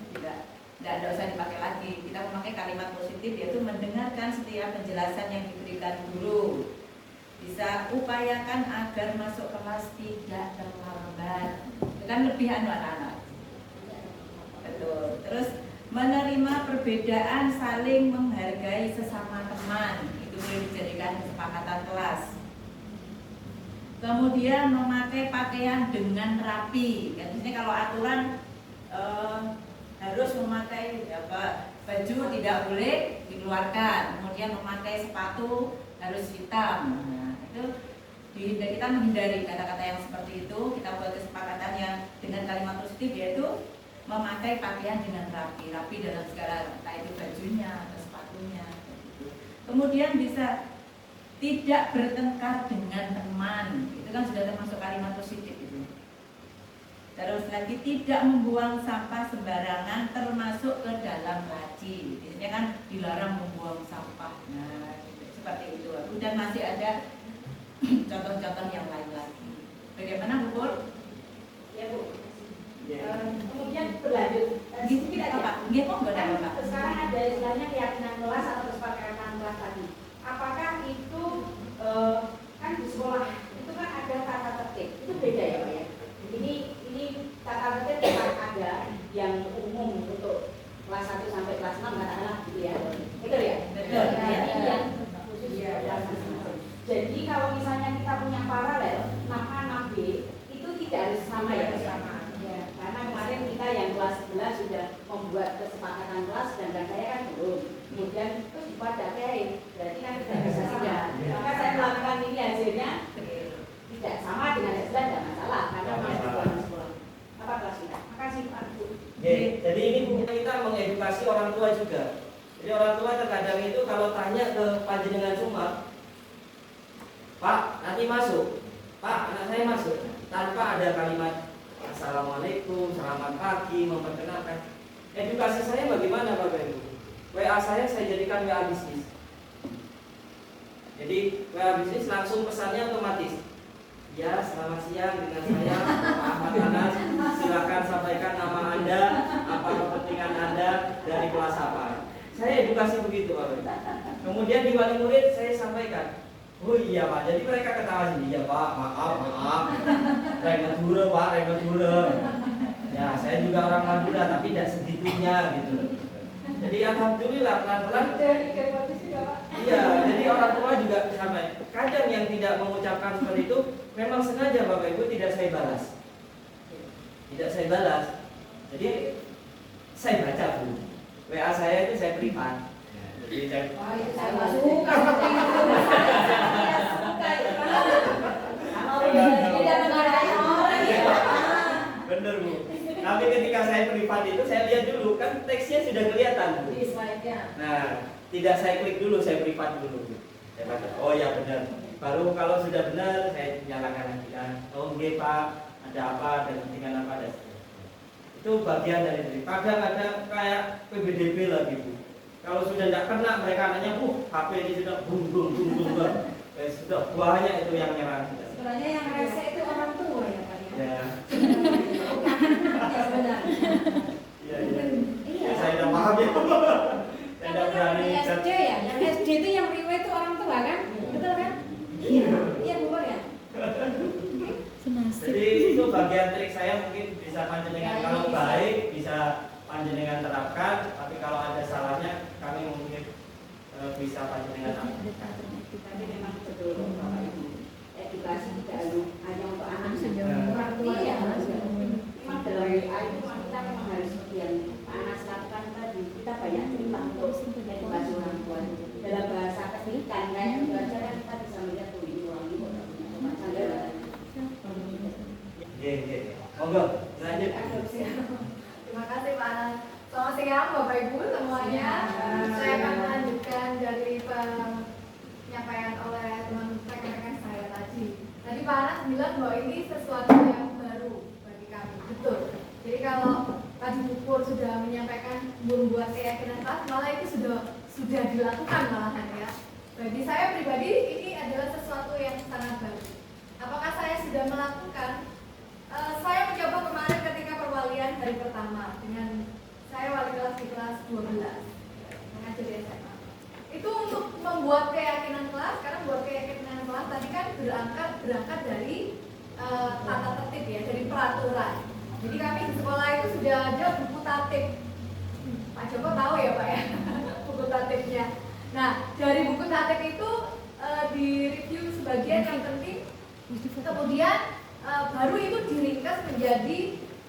tidak usah dipakai lagi. Kita memakai kalimat positif yaitu mendengarkan setiap penjelasan yang diberikan guru. Bisa upayakan agar masuk kelas tidak terlambat. Itu kan lebih anak-anak. Betul. Terus menerima perbedaan, saling menghargai sesama teman. Itu boleh dijadikan kesepakatan kelas. Kemudian memakai pakaian dengan rapi. Kan ini kalau aturan harus memakai baju tidak boleh dikeluarkan. Kemudian memakai sepatu harus hitam. Nah, itu kita menghindari kata-kata yang seperti itu. Kita buat kesepakatan yang dengan kalimat positif, yaitu memakai pakaian dengan rapi dalam segala, entah itu bajunya atau sepatunya. Kemudian bisa tidak bertengkar dengan teman, itu kan sudah termasuk kalimat positif itu. Terus lagi tidak membuang sampah sembarangan termasuk ke dalam laci. Biasanya kan dilarang membuang sampah. Nah, seperti itu. Dan masih ada contoh-contoh yang lain lagi. Bagaimana Bu Pur? Ya Bu. Kemudian berlanjut. Kita apa? Nggih, monggo Pak. Sekarang ada istilahnya keyakinan kelas atau kesepakatan kelas tadi. Apakah itu kan di sekolah itu kan ada tata tertib, itu beda ya Pak ya? Ini tata tertib yang ada yang umum untuk kelas 1 sampai kelas 6 katakanlah gitu ya. Betul ya? Betul. Ini yang khusus kelas masing-masing. Jadi kalau misalnya kita punya paralel 6A 6B itu tidak harus sama ya? Sama. Ya, karena kemarin kita yang kelas 11 sudah membuat kesepakatan kelas, sedangkan saya kan belum. Kemudian terus dipadakai, berarti kan tidak bisa sama. Maka saya melakukan ini hasilnya tidak sama dengan hasilnya, tidak masalah karena masih sekolah. Apa kelas kita? Makasih Pak Bu. Jadi ini kita mengedukasi orang tua juga. Jadi orang tua terkadang itu kalau tanya ke panjenengan cuma, Pak nanti masuk, Pak anak saya masuk, tanpa ada kalimat Assalamualaikum, selamat pagi, memperkenalkan. Edukasi saya bagaimana Bapak Ibu? WA saya jadikan WA bisnis. Jadi WA bisnis langsung pesannya otomatis. Ya, selamat siang dengan saya Pak Ahmad Anas. Silakan sampaikan nama Anda, apa kepentingan Anda dari kelas apa. Saya edukasi begitu Bapak. Kemudian di wali murid saya sampaikan. Oh iya Pak, jadi mereka ketawa sendiri. Iya Pak, maaf. Remet dulu Pak, remet dulu. Ya, saya juga orang Madura tapi tidak segitunya gitu. Jadi alhamdulillah pelan-pelan. Iya, jadi orang tua juga sampai. Kadang yang tidak mengucapkan seperti itu memang sengaja Bapak Ibu tidak saya balas. Tidak saya balas. Jadi saya baca Bu. WA saya itu saya privat. Jadi Saya nggak suka. bener Bu. Tapi ketika saya privat itu saya lihat dulu kan teksnya sudah kelihatan Bu. Di slide-nya. Nah, tidak saya klik dulu, saya privat dulu. Saya baca, oh ya benar. Baru kalau sudah benar saya nyalakan lagi kan. Oh nggih Pak, ada apa dan kepentingan apa dan itu bagian dari diri. Kadang ada kayak PBDB lagi Bu. Kalau sudah tidak kena mereka nanya, HP ini sudah bung. Sudah banyak itu yang nyerang. Sebenarnya yang rese itu orang tua ya Pak ya. Ya. Ya benar. Iya. Iya. Saya sudah paham ya. Saya tidak berani. Yang SD ya, yang SD itu yang riwe itu orang tua kan? Betul kan? Iya Bu ya. Jadi itu bagian trik saya mungkin bisa panjenengan kalau baik bisa panjenengan terapkan, tapi kalau ada salahnya kami mungkin bisa panjenengan aplikasikan. Tapi memang betul Bapak Ibu. Edukasi tidak hanya untuk anak saja, Ya. orang tua ya. Memang dalam WA itu kita memang harus yang anak lakukan tadi. Kita banyak cerita untuk edukasi orang tua. Dalam bahasa pendidikan kayak belajar kita bisa melihat tuh ini orang ini kok punya candera. Oke. Monggo, lanjut. Terima kasih Pak Anan. Selamat siang Bapak Ibu semuanya. Saya akan melanjutkan dari penyampaian oleh teman-teman saya tadi. Tadi Pak Anas bilang bahwa ini sesuatu yang baru bagi kami. Betul. Jadi kalau tadi Bu Pur sudah menyampaikan membuat keyakinan kelas, malah itu sudah dilakukan malahan ya. Bagi saya pribadi ini adalah sesuatu yang sangat baru. Apakah saya sudah melakukan? Saya mencoba kemarin ketika perwalian hari pertama dengan saya wali kelas di kelas 12 mengajar di SMA. Itu untuk membuat keyakinan kelas, karena buat keyakinan kelas tadi kan berangkat dari tata tertib ya, dari peraturan. Jadi kami di sekolah itu sudah ada buku tatib. Pak Joko tahu ya Pak ya buku tatibnya. Nah, dari buku tatip itu direview sebagian yang penting, kemudian baru itu diringkas menjadi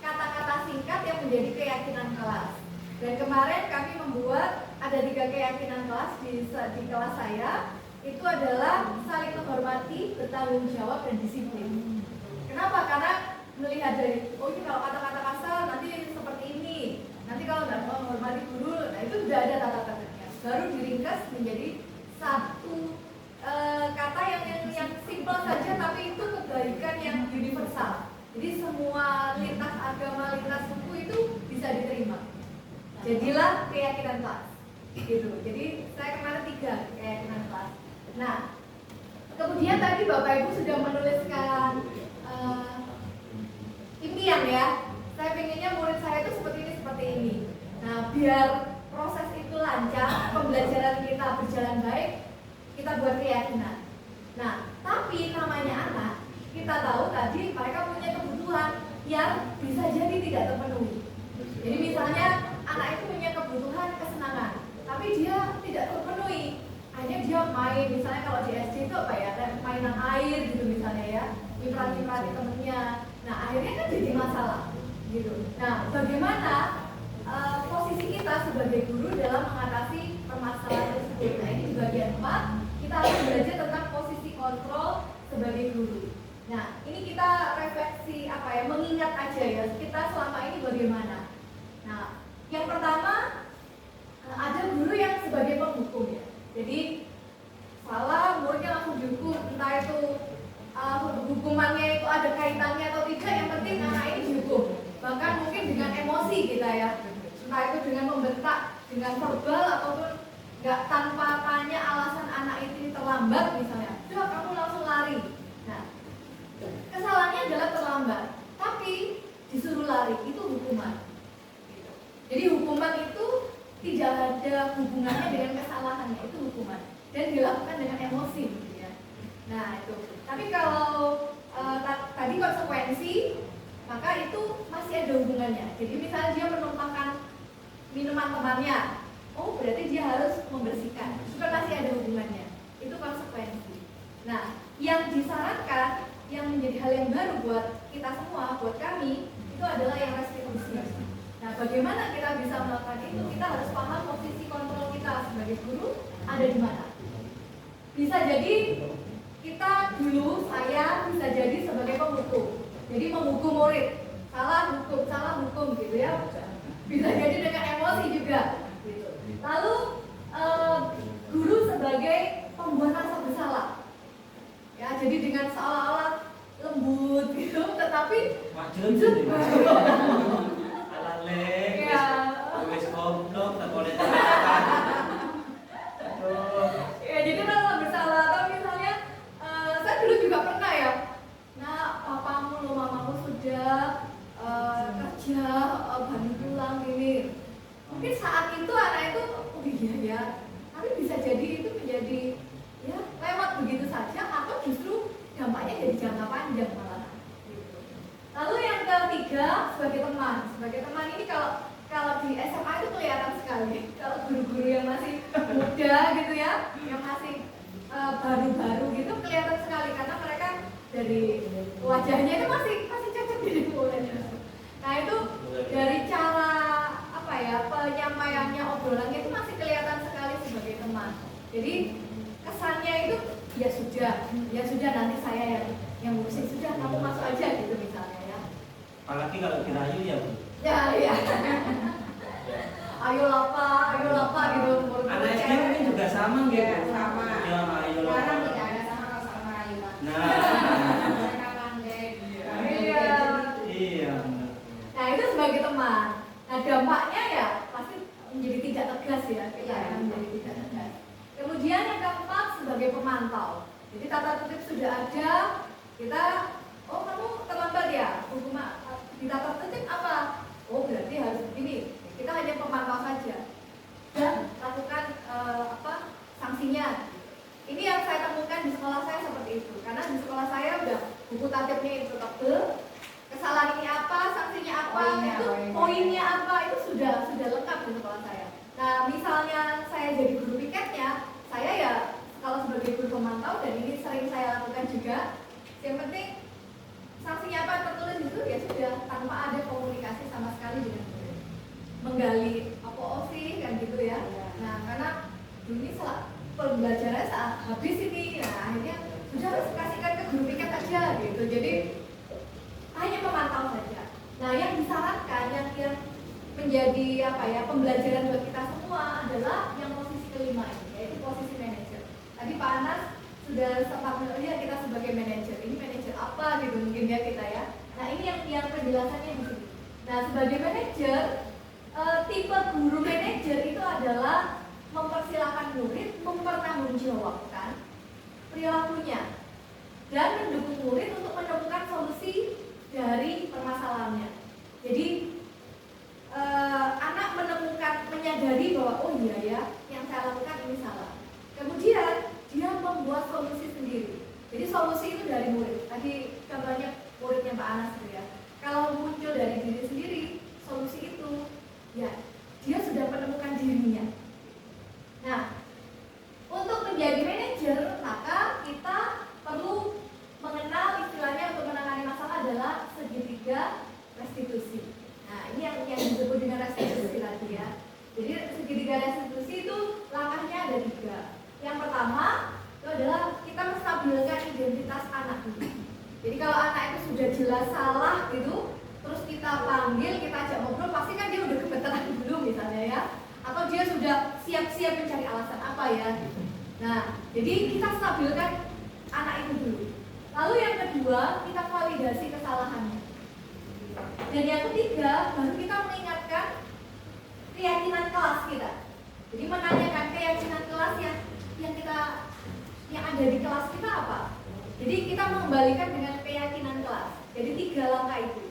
kata-kata singkat yang menjadi keyakinan kelas. Dan kemarin kami membuat ada 3 keyakinan kelas di kelas saya. Itu adalah saling menghormati, bertanggung jawab, dan disiplin. Kenapa? Karena melihat dari, oh ini kalau kata-kata kasar nanti seperti ini. Nanti kalau nggak menghormati guru, nah itu sudah ada tata-tatanya. Baru diringkas menjadi satu kata yang simpel saja, tapi itu kebaikan yang universal. Jadi semua lintas agama, lintas suku itu bisa diterima. Jadilah keyakinan kelas. Gitu. Jadi saya kemarin 3 keyakinan kelas. Nah, kemudian tadi Bapak Ibu sudah menuliskan impian ya. Saya pengennya murid saya itu seperti ini. Nah, biar proses itu lancar, pembelajaran kita berjalan baik, kita buat keyakinan. Nah, tapi namanya anak, kita tahu tadi mereka punya kebutuhan yang bisa jadi tidak terpenuhi. Jadi misalnya anak itu punya kebutuhan kesenangan, tapi dia tidak terpenuhi. Akhirnya dia main, misalnya kalau di SD itu apa ya, mainan air gitu misalnya ya, nyiprat-nyiprati temennya. Nah akhirnya kan jadi masalah gitu. Nah bagaimana posisi kita sebagai guru dalam mengatasi permasalahan tersebut. Nah ini di bagian 4 kita akan belajar tentang posisi kontrol sebagai guru. Nah ini kita refleksi apa ya, mengingat aja ya kita selama ini bagaimana. Nah yang pertama ada guru yang sebagai penghukum ya. Jadi salah muridnya langsung dihukum, entah itu hukumannya itu ada kaitannya atau tidak, yang penting anak ini dihukum. Bahkan mungkin dengan emosi kita ya, entah itu dengan membentak, dengan verbal ataupun nggak tanpa tanya alasan anak itu terlambat misalnya, udah kamu langsung lari. Nah kesalahannya adalah terlambat, tapi disuruh lari itu hukuman. Jadi hukuman itu tidak ada hubungannya dengan kesalahannya, itu hukuman dan dilakukan dengan emosi gitu ya. Nah itu. Tapi kalau tadi konsekuensi, maka itu masih ada hubungannya. Jadi misalnya dia menumpahkan minuman temannya, oh berarti dia harus membersihkan. Itu kan masih ada hubungannya. Itu konsekuensi. Nah yang disarankan, yang menjadi hal yang baru buat kita semua, buat kami, itu adalah yang restitusi. Nah, bagaimana kita bisa melakukan itu? Kita harus paham posisi kontrol kita sebagai guru ada di mana. Bisa jadi kita dulu, saya bisa jadi sebagai penghukum. Jadi menghukum murid, salah hukum gitu ya. Bisa jadi dengan emosi juga. Gitu. Lalu guru sebagai pembuat rasa bersalah. Ya, jadi dengan seolah-olah lembut gitu, tetapi itu ya. Wes goblok tak boleh. Ya jadi rasa bersalah atau misalnya saya dulu juga pernah ya. Nah, papamu lo mamamu sudah kerja bantu pulang ini. Mungkin saat itu anak itu oh iya ya. Tapi bisa jadi itu menjadi ya lewat begitu saja atau justru dampaknya jadi jangka panjang malah. Lalu yang ketiga sebagai teman. Sebagai teman ini kalau di SMA itu kelihatan sekali. Kalau guru-guru yang masih muda gitu ya, yang masih baru-baru gitu kelihatan sekali karena mereka dari wajahnya itu masih cacat jadi murid. Nah itu dari cara apa ya penyampaiannya obrolannya itu masih kelihatan sekali sebagai teman. Jadi kesannya itu ya sudah nanti saya yang ngurusin, sudah kamu masuk aja gitu misalnya. Apalagi kalau dirayu ya. Ya. Ayo lapa gitu. Anak SD mungkin juga sama gitu. Ya, sama. Ya, ayo lapa. Sekarang tidak ada sama Ayu. Nah. Mereka pandai. Iya. Nah itu sebagai teman. Nah dampaknya ya pasti menjadi tidak tegas ya. Kita menjadi tidak tegas. Kemudian yang keempat sebagai pemantau. Jadi tata tertib sudah ada. Kita oh kamu terlambat ya, hukuman di tata tertib apa? Oh berarti harus begini. Kita hanya pemantau saja dan lakukan sanksinya. Ini yang saya temukan di sekolah saya seperti itu. Karena di sekolah saya udah buku tatipnya itu tebel, kesalahan ini apa, sanksinya apa, poinnya apa itu sudah lengkap di sekolah saya. Nah misalnya saya jadi guru piketnya, memantau, dan ini sering saya lakukan juga. Yang penting sanksinya apa tertulis itu ya sudah, tanpa ada komunikasi sama sekali dengan murid. Menggali apa sih kan gitu ya. Nah karena ini pembelajaran saat habis ini, nah akhirnya sudah harus kasihkan ke guru piket aja gitu. Jadi hanya memantau saja. Nah yang disarankan yang menjadi apa ya pembelajaran buat kita semua adalah yang posisi kelima ini, yaitu posisi manajer. Tadi Pak Anas sudah sempat melihat kita sebagai manajer. Ini manajer apa gitu mungkin ya kita ya. Nah ini yang penjelasannya di sini. Nah sebagai manajer, tipe guru manajer itu adalah mempersilahkan murid mempertanggungjawabkan perilakunya dan mendukung murid untuk menemukan solusi dari permasalahannya. Jadi anak menyadari bahwa oh iya ya, yang saya lakukan ini salah. Kemudian dia membuat solusi sendiri. Jadi solusi itu dari murid. Tadi contohnya muridnya Pak Anas gitu ya. Kalau muncul dari diri sendiri, solusi itu ya dia sudah menemukan dirinya. Nah, untuk menjadi manajer maka kita perlu mengenal istilahnya untuk menangani masalah adalah segitiga restitusi. Nah, ini yang disebut dengan restitusi tadi ya. Jadi segitiga restitusi itu langkahnya ada 3. Yang pertama itu adalah kita menstabilkan identitas anak dulu. Jadi kalau anak itu sudah jelas salah gitu, terus kita panggil, kita ajak ngobrol, pasti kan dia udah gemeteran dulu misalnya ya. Atau dia sudah siap-siap mencari alasan apa ya gitu. Nah, jadi kita stabilkan anak itu dulu. Lalu yang kedua, kita validasi kesalahannya. Dan yang ketiga, baru kita mengingatkan keyakinan kelas kita. Jadi menanyakan keyakinan kelas yang ada di kelas kita apa. Jadi kita mengembalikan dengan keyakinan kelas. Jadi 3 langkah itu.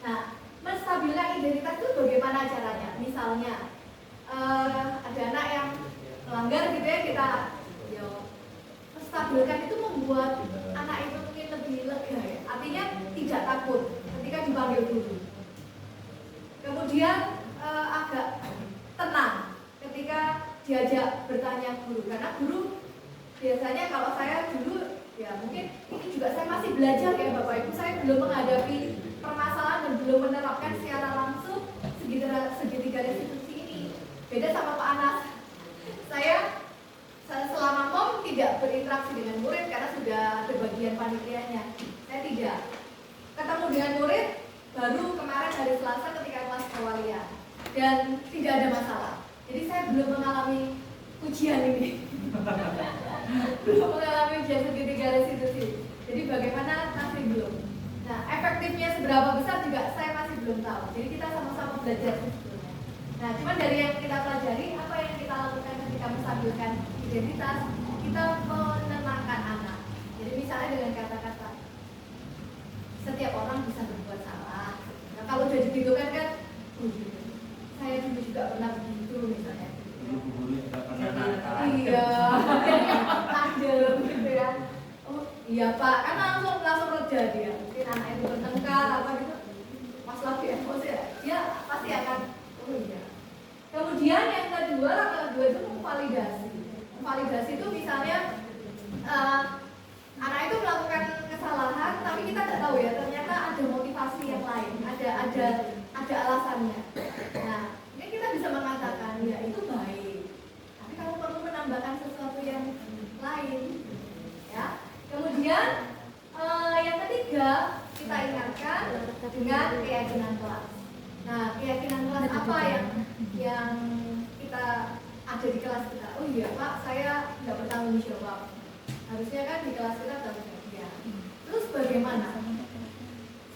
Nah, menstabilkan identitas itu bagaimana caranya? Misalnya ada anak yang melanggar gitu ya, kita menstabilkan itu membuat anak itu mungkin lebih lega ya. Artinya tidak takut ketika dipanggil guru. Kemudian agak tenang ketika diajak bertanya guru, karena guru biasanya kalau saya dulu ya mungkin ini juga saya masih belajar ya Bapak Ibu, saya belum menghadapi permasalahan dan belum menerapkan secara langsung segitiga restitusi ini. Beda sama Pak Anas, saya selama mom tidak berinteraksi dengan murid karena sudah ada bagian panitianya. Saya tidak ketemu dengan murid baru kemarin hari Selasa ketika kelas kewalian, dan tidak ada masalah. Jadi saya belum mengalami ujian ini. Belum mengalami ujian segitiga restitusi. Jadi bagaimana masih belum. Nah, efektifnya seberapa besar juga saya masih belum tahu. Jadi kita sama-sama belajar sebetulnya. Nah, cuman dari yang kita pelajari, apa yang kita lakukan ketika menstabilkan identitas, kita menenangkan anak. Jadi misalnya dengan kata-kata, setiap orang bisa berbuat salah. Nah, kalau udah begitu kan saya dulu juga pernah begitu misalnya. Guru juga pernah nakal. Iya, tandem gitu ya. Oh iya Pak, kan langsung reda dia. Mungkin anak itu bertengkar apa gitu, pas lagi emosi ya, dia pasti akan oh iya. Kemudian yang kedua, langkah kedua itu memvalidasi. Memvalidasi itu misalnya anak itu melakukan kesalahan, tapi kita tidak tahu ya, ternyata ada motivasi yang lain, ada alasannya. Nah, ini kita bisa mengatakan ya itu baik, tapi kamu perlu menambahkan sesuatu yang lain, ya. Kemudian yang ketiga kita ingatkan dengan keyakinan kelas. Nah, keyakinan kelas apa yang kita ada di kelas kita? Oh iya Pak, saya nggak bertanggung jawab. Harusnya kan di kelas kita bertanggung jawab. Ya. Terus bagaimana?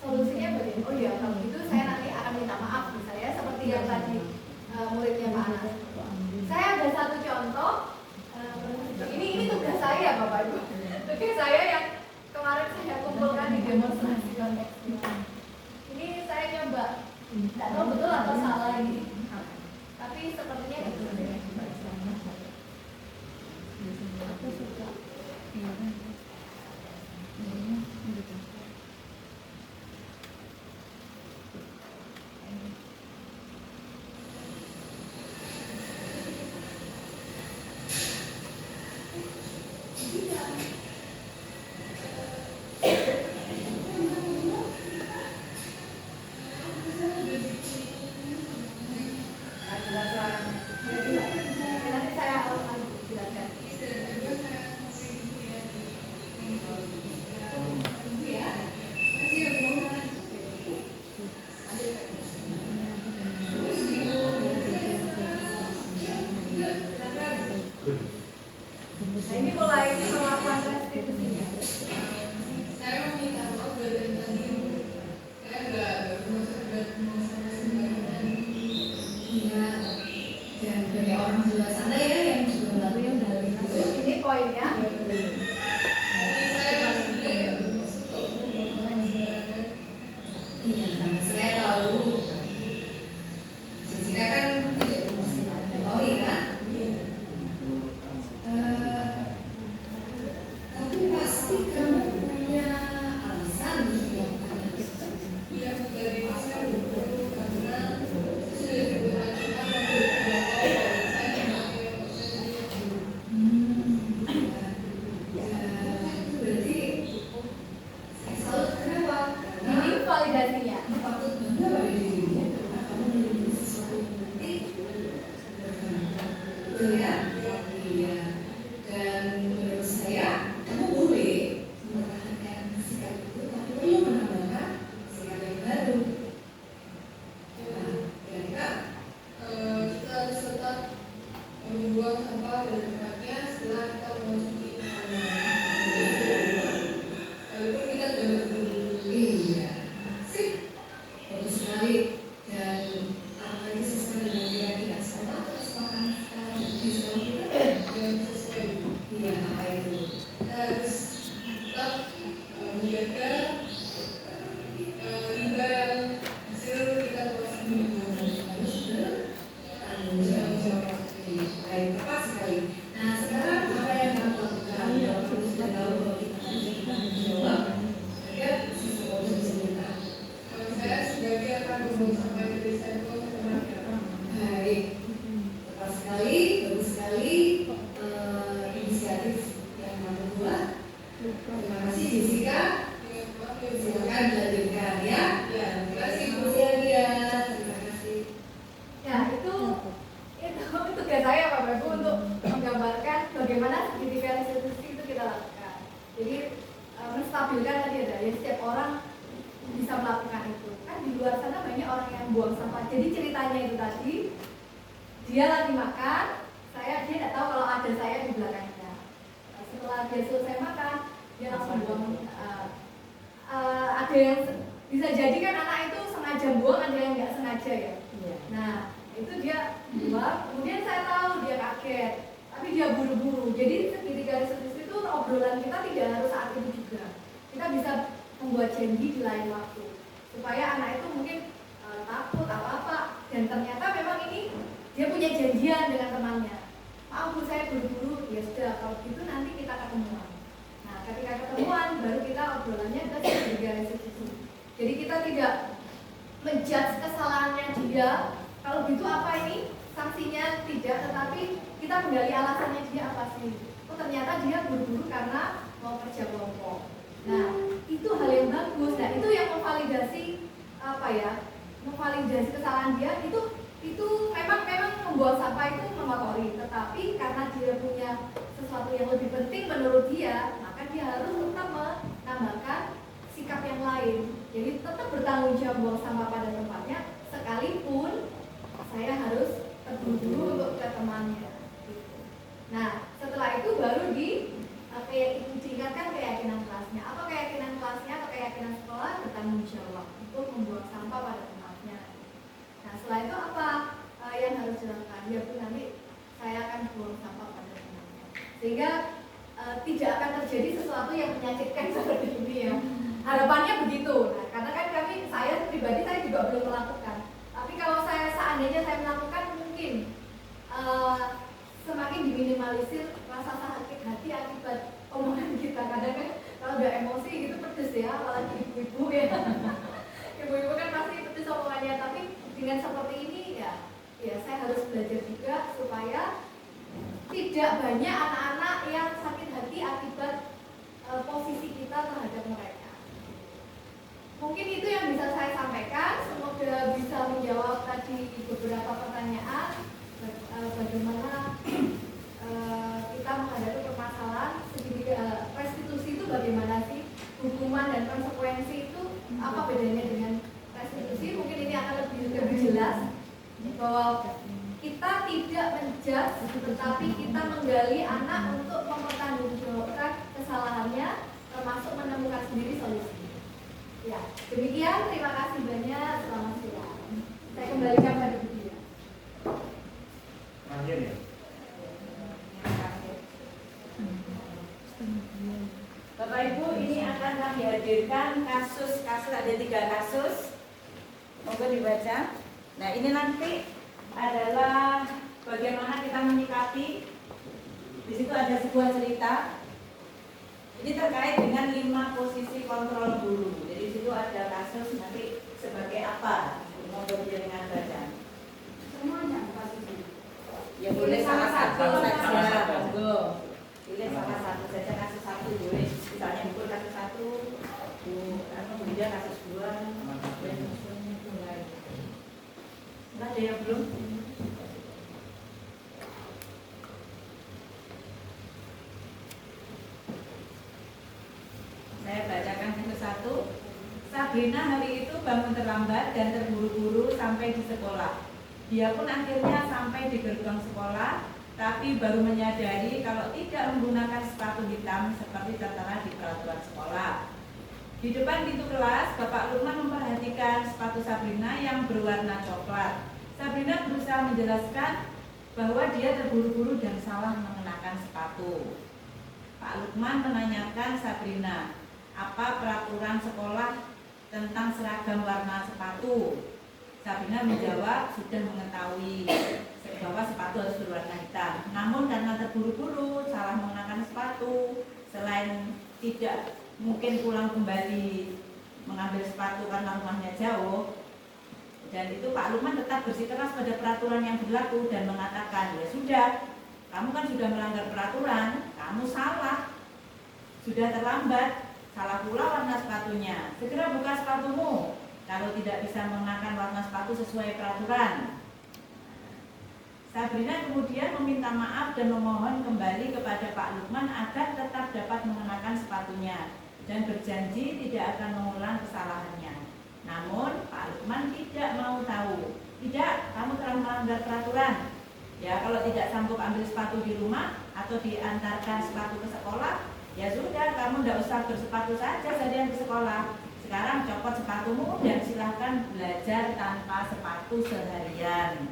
Solusinya bagaimana? Oh iya, kalau gitu saya nanti akan minta maaf misalnya seperti yang tadi muridnya Pak Anas. Saya ada satu contoh. Ini tugas saya Bapak Ibu. Tugas saya yang kemarin saya kumpulkan di demonstrasi konteks. Ini saya coba, tidak tahu betul atau salah ini, tapi sepertinya itu. Aku suka. Ya, itu tugas saya Bapak Ibu untuk menggambarkan bagaimana segitiga restitusi itu kita lakukan. Jadi menstabilkan tadi ada ya, setiap orang bisa melakukan itu. Kan di luar sana banyak orang yang buang sampah. Jadi ceritanya itu tadi, dia lagi makan, dia tidak tahu kalau ada saya di belakangnya. Setelah dia selesai makan, dia langsung buang. Ada yang bisa jadi kan anak itu sengaja buang, ada yang nggak sengaja ya. Nah, itu dia buang, kemudian saya tahu dia kaget, tapi dia buru-buru. Jadi segitiga restitusi itu obrolan kita tidak harus saat itu juga. Kita bisa membuat janji di lain waktu, supaya anak itu mungkin takut atau apa, dan ternyata memang ini dia punya janjian dengan temannya. Maaf Bu, saya buru-buru. Ya sudah, kalau gitu nanti kita ketemuan. Nah, ketika ketemuan baru kita obrolannya ke segitiga restitusi. Jadi kita tidak menjudge kesalahannya dia. Kalau gitu apa ini sanksinya, tidak, tetapi kita menggali alasannya dia apa sih. Oh ternyata dia buru-buru karena mau kerja kelompok. Nah itu hal yang bagus. Nah itu yang memvalidasi apa ya, memvalidasi kesalahan dia. Itu memang membuang sampah itu mengotori, tetapi karena dia punya sesuatu yang lebih penting menurut dia, maka dia harus tetap menambahkan sikap yang lain. Jadi tetap bertanggung jawab buang sampah pada tempatnya, sekalipun saya harus terburu-buru untuk ke temannya. Gitu. Nah, setelah itu baru diingatkan keyakinan kelasnya. Apa keyakinan kelasnya atau keyakinan sekolah? Bertanggung jawab untuk membuang sampah pada tempatnya. Nah, setelah itu apa yang harus dilakukan? Ya Bu, nanti saya akan buang sampah pada tempatnya. Sehingga tidak akan terjadi sesuatu yang menyakitkan seperti ini ya. Harapannya begitu. Nah, karena kan saya pribadi saya juga belum melakukan. Tapi kalau seandainya saya melakukan, mungkin semakin diminimalisir rasa sakit hati akibat omongan kita. Kadang kan kalau udah emosi gitu pedes ya, apalagi ibu-ibu ya. Ibu-ibu kan pasti pedes omongannya. Tapi dengan seperti ini ya saya harus belajar juga supaya tidak banyak anak-anak yang sakit hati akibat posisi kita terhadap mereka. Mungkin itu yang bisa saya sampaikan. Semoga bisa menjawab tadi beberapa pertanyaan. Bagaimana kita menghadapi permasalahan segitiga restitusi itu, bagaimana sih hukuman dan konsekuensi itu, apa bedanya dengan restitusi? Mungkin ini akan lebih jelas bahwa kita tidak menjudge, tetapi kita menggali anak untuk mempertanggungjawabkan kesalahannya, termasuk menemukan sendiri solusi. Ya, demikian. Terima kasih banyak. Selamat siang. Saya kembalikan pada Bu Dia. Terakhir ya. Bapak Ibu, ini akan kami hadirkan kasus ada 3 kasus. Monggo dibaca. Nah, ini nanti adalah bagaimana kita menyikapi. Di situ ada sebuah cerita. Ini terkait dengan 5 posisi kontrol guru. Jadi di situ ada kasus nanti sebagai apa? Monggo dengan baca. Semuanya kasus. Ya boleh salah satu saja. Satu. Monggo. Pilih salah satu saja, kasus 1 boleh. Misalnya buku kasus 1, kemudian kasus 2, dan mulai. Enggak ada yang belum? Saya bacakan yang ke-1. Sabrina hari itu bangun terlambat dan terburu-buru sampai di sekolah. Dia pun akhirnya sampai di gerbang sekolah, tapi baru menyadari kalau tidak menggunakan sepatu hitam seperti tertera di peraturan sekolah. Di depan pintu kelas, Bapak Lukman memperhatikan sepatu Sabrina yang berwarna coklat. Sabrina berusaha menjelaskan bahwa dia terburu-buru dan salah mengenakan sepatu. Pak Lukman menanyakan Sabrina, apa peraturan sekolah tentang seragam warna sepatu. Sabrina menjawab sudah mengetahui bahwa sepatu harus berwarna hitam. Namun karena terburu-buru salah mengenakan sepatu, selain tidak mungkin pulang kembali mengambil sepatu karena rumahnya jauh, dan itu Pak Lukman tetap bersikeras pada peraturan yang berlaku dan mengatakan, ya sudah, kamu kan sudah melanggar peraturan, kamu salah, sudah terlambat, salah pula warna sepatunya, segera buka sepatumu kalau tidak bisa mengenakan warna sepatu sesuai peraturan. Sabrina kemudian meminta maaf dan memohon kembali kepada Pak Lukman agar tetap dapat mengenakan sepatunya dan berjanji tidak akan mengulang kesalahannya. Namun Pak Lukman tidak mau tahu. Tidak, kamu telah melanggar peraturan. Ya, kalau tidak sanggup ambil sepatu di rumah atau diantarkan sepatu ke sekolah, ya sudah, kamu tidak usah bersepatu saja seharian ke sekolah. Sekarang copot sepatumu dan silahkan belajar tanpa sepatu seharian.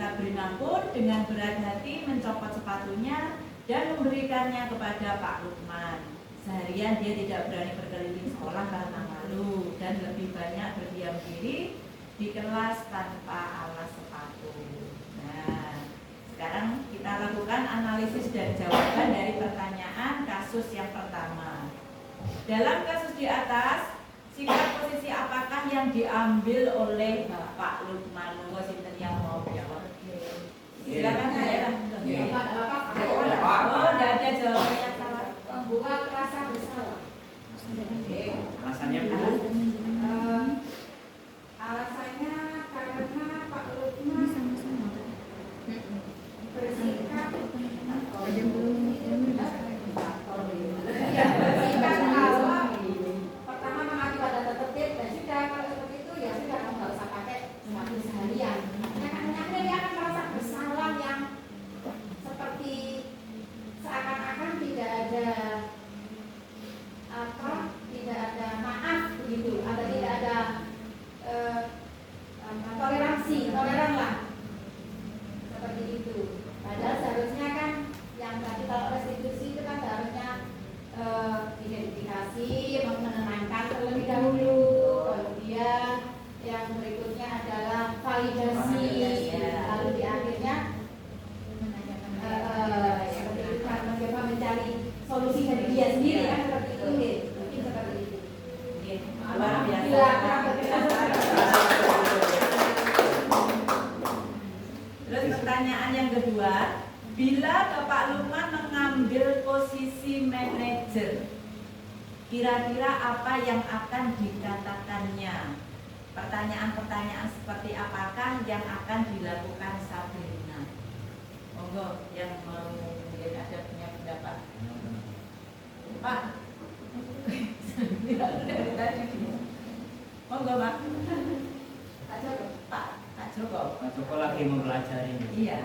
Sabrina pun dengan berat hati mencopot sepatunya dan memberikannya kepada Pak Lukman. Seharian dia tidak berani berkeliling sekolah karena malu dan lebih banyak berdiam diri di kelas tanpa alas sepatu. Nah, sekarang kita lakukan analisis dan jawaban dari pertanyaan kasus yang pertama. Dalam kasus di atas, sikap posisi apakah yang diambil oleh Pak Lukman? Monggo sinten yang mau jawab? Silakan ya. Oh, tidak ada jawaban yang salah. Membuat rasa bersalah. Alasannya Bu? Alasannya karena Pak Lukman bersikap kalau pertama mengakibatkan tertib dan sudah kalau seperti itu ya sudah kamu nggak usah pakai sepatu seharian. Akhirnya dia akan merasa bersalah yang seperti seakan-akan tidak ada maaf begitu atau tidak ada toleran lah seperti itu. Padahal seharusnya kan yang tadi kalau restitusi itu kan seharusnya identifikasi, menenangkan terlebih dahulu, kemudian yang berikutnya adalah validasi, lalu di akhirnya seperti itu kan mencoba mencari solusi dari dia sendiri kan seperti itu, mungkin seperti itu. Luar biasa. Terus pertanyaan yang kedua, bila Bapak Lukman mengambil posisi manajer, kira-kira apa yang akan dikatakannya? Pertanyaan-pertanyaan seperti apakah yang akan dilakukan Sabrina? Monggo yang mau mungkin ada punya pendapat. Pak, dari tadi. Monggo Pak. Pak Joko. Pak Joko. Pak Joko lagi mempelajari. Iya.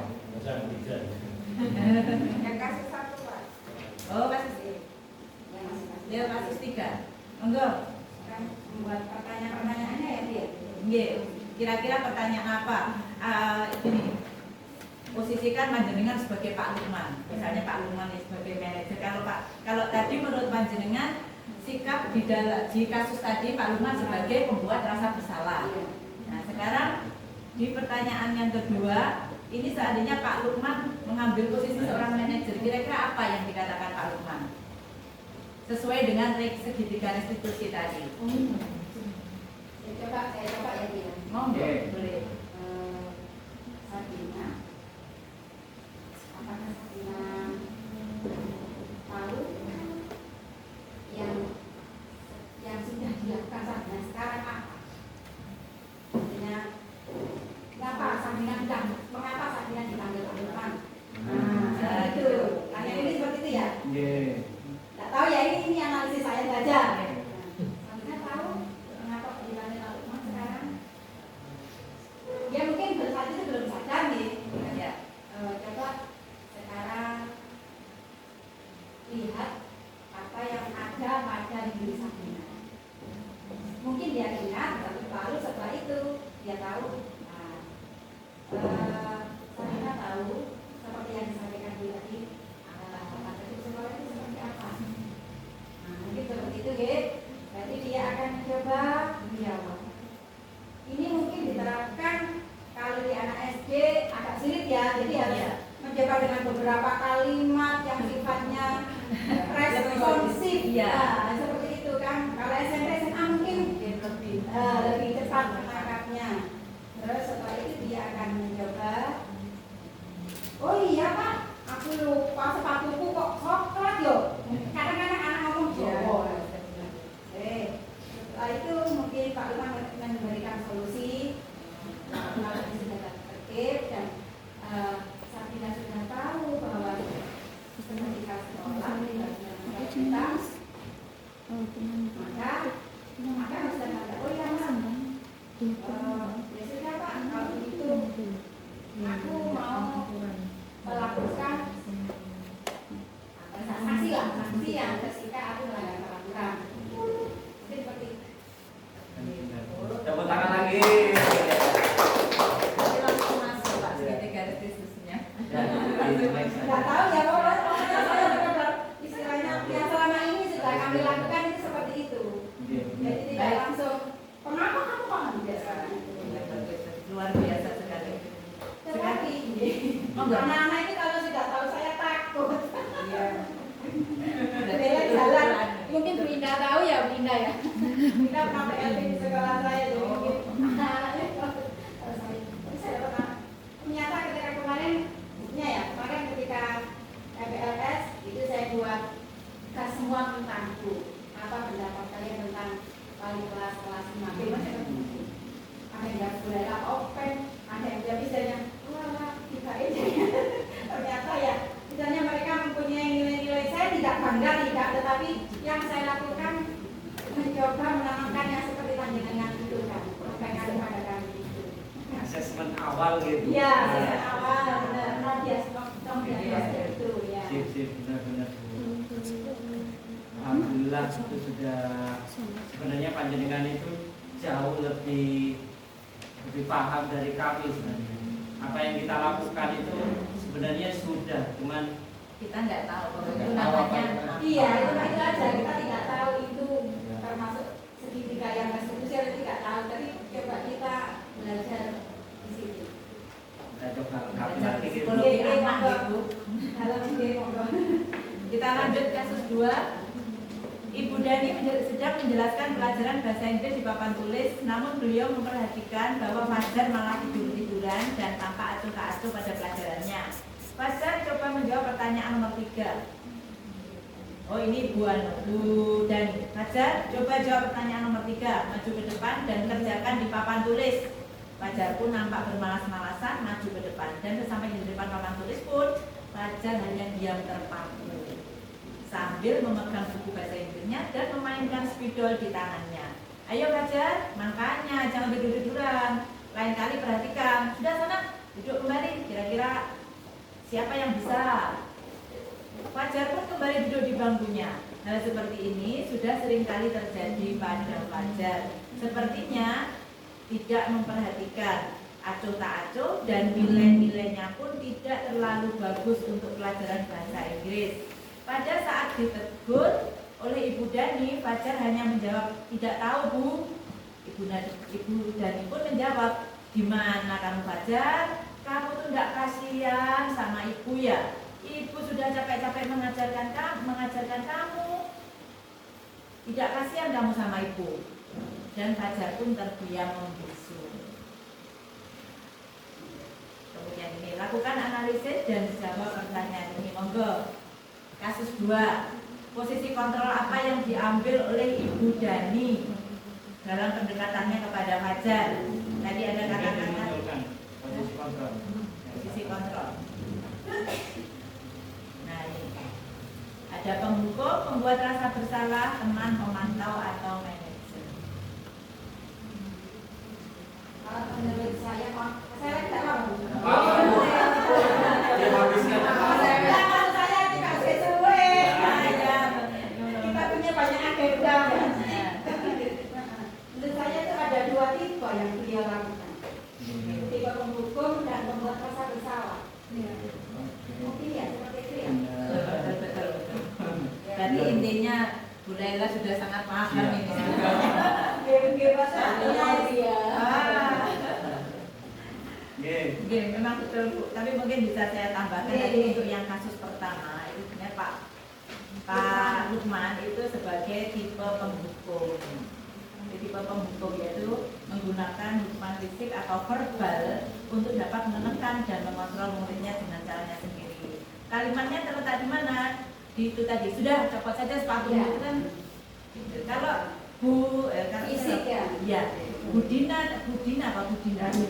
Yang kasus satu Pak. Oh, kasus ini. Dia kasus 3. Monggo. Kan membuat pertanyaan-pertanyaannya ya dia. Nggih, kira-kira pertanyaan apa? Ini. Posisikan panjenengan sebagai Pak Lukman. Misalnya Pak Lukman sebagai manajer. Kalau tadi menurut panjenengan sikap di kasus tadi Pak Lukman sebagai pembuat rasa bersalah. Nah, sekarang di pertanyaan yang kedua, ini seandainya Pak Lukman mengambil posisi seorang manajer, kira-kira apa yang dikatakan Pak Lukman? Sesuai dengan segitiga restitusi tadi. Saya coba ya dia. Monggo, Oke. boleh. Sabrina, apakah Sabrina tahu yang sudah dilakukan Sabrina sekarang apa? Artinya, mengapa Sabrina dipanggil Pak Lukman? Nah, itu. Tanya ini seperti itu ya? Nggih. Nggak tahu ya, ini analisis saya saja. Sabrina tahu mengapa dipanggil Pak Lukman sekarang? Ya mungkin saat itu belum sadar nih. Ya. Coba sekarang lihat apa yang ada pada diri Sabrina. Mungkin dia ingat, tapi baru setelah itu dia tahu. Sabrina tahu seperti yang disampaikan tadi adalah tata tertib sekolah itu seperti apa. Nah, mungkin seperti itu, Ge. beberapa kalimat yang sifatnya responsif. Iya. Nah, seperti itu kan. Kalau SMP SMA mungkin lebih cepat menangkapnya. Terus setelah itu dia akan mencoba. Oh iya Pak, aku lupa sepatuku kok coklat yo. Kadang-kadang anak ngomong Jawa. Setelah itu mungkin Pak Lurah memberikan solusi. Kalau sudah tertib dan Sabina sudah tahu bahwa ketika sekolah kita maka harus ada oh ya Mas. Ya sudah Pak, kalau begitu aku mau melakukan sanksi yang ketika aku melanggar peraturan. Mungkin seperti itu. Tepuk tangan lagi. Jadi langsung masuk Pak, sebagai garis khususnya. Nggak tahu ya pokoknya saya benar istilahnya yang selama ini sudah kami lakukan itu seperti itu. Jadi tidak langsung kenapa kamu paham biasa Luar biasa sekali. tetapi anak-anak ini kalau sudah tahu saya takut. Iya. Bela jalan mungkin Bu Indah tahu ya Bu Indah ya. Indah pernah PLP di sekolah saya jadi mungkin anak-anaknya kalau saya pernah ternyata ketika kemarin ketika PLS itu saya buat semua tentangku apa pendapat kalian tentang wali kelas 5B ada yang nggak boleh open ada yang jadi misalnya wah tiba ini ternyata ya misalnya mereka mempunyai nilai-nilai saya tidak bangga tidak tetapi yang saya lakukan mencoba menanamkan yang seperti panjenengan itu kan pengen pada kami itu Asesmen awal gitu. ya asesmen awal benar itu ya Sip, benar-benar. Alhamdulillah itu sudah sebenarnya panjenengan itu jauh lebih paham dari kami sebenarnya. Apa yang kita lakukan itu sebenarnya sudah, cuman Kita nggak tahu kalau itu Nggak tahu apa namanya. yang- iya itu aja kita tidak tahu itu termasuk segitiga yang konstitusi tidak tahu tapi coba kita belajar di situ kita coba lengkapi Belajar lagi gitu. psikologi anak Ibu. dalam ide monggo Kita lanjut kasus 2. Ibu Dani sedang menjelaskan pelajaran bahasa Inggris di papan tulis, namun beliau memperhatikan bahwa Fajar malah tidur-tiduran dan tampak acuh tak acuh pada pelajarannya. Fajar coba menjawab pertanyaan nomor 3. Oh ini Bu Dani. Fajar coba jawab pertanyaan nomor 3, maju ke depan dan kerjakan di papan tulis. Fajar pun nampak bermalas-malasan maju ke depan dan sesampai di depan papan tulis pun Fajar hanya diam terpaku sambil memegang buku bahasa Inggrisnya dan memainkan spidol di tangannya. Ayo Fajar, makanya jangan tidur-tiduran. Lain kali perhatikan. Sudah sana, duduk kembali. Kira-kira siapa yang bisa? Fajar pun kembali duduk di bangkunya. Hal seperti ini sudah sering kali terjadi pada Fajar. Sepertinya tidak memperhatikan, acuh tak acuh, dan nilai-nilainya pun tidak terlalu bagus untuk pelajaran bahasa Inggris. Pada saat ditegur oleh Ibu Dani, Fajar hanya menjawab, tidak tahu Bu. Ibu Dani pun menjawab, gimana kamu Fajar? Kamu tuh nggak kasihan sama ibu ya? Ibu sudah capek-capek mengajarkan kamu. Tidak kasihan kamu sama ibu. Dan Fajar pun terdiam membisu. Kemudian ini, lakukan analisis dan jawab pertanyaan ini. Monggo. Kasus 2. Posisi kontrol apa yang diambil oleh Ibu Dani dalam pendekatannya kepada Fajar? Tadi ada kata-kata posisi kontrol. posisi kontrol. Nah ini ada penghukum, pembuat rasa bersalah, teman, pemantau atau manajer. kalau menurut saya tidak mau Dia habiskan. kalau saya tidak sesuai kita punya banyak agenda menurut saya itu ada 2 tipe yang beliau lakukan tipe penghukum dan pembuat rasa bersalah mungkin ya seperti itu ya Betul. Jadi intinya Bu Laila sudah sangat paham ini. game-game rasa bersalah ya Ah, Nggih. Memang memang betul Bu, tapi mungkin bisa saya tambahkan tadi untuk yang kasus pertama itu sebenarnya Pak Lukman itu sebagai tipe penghukum. Tipe penghukum yaitu menggunakan hukuman fisik atau verbal untuk dapat menekan dan mengontrol muridnya dengan caranya sendiri. Kalimatnya terletak di mana? Di itu tadi, sudah copot saja sepatunya itu kan. Gitu. Kalau Fisik ya? Iya. Budina apa Budani?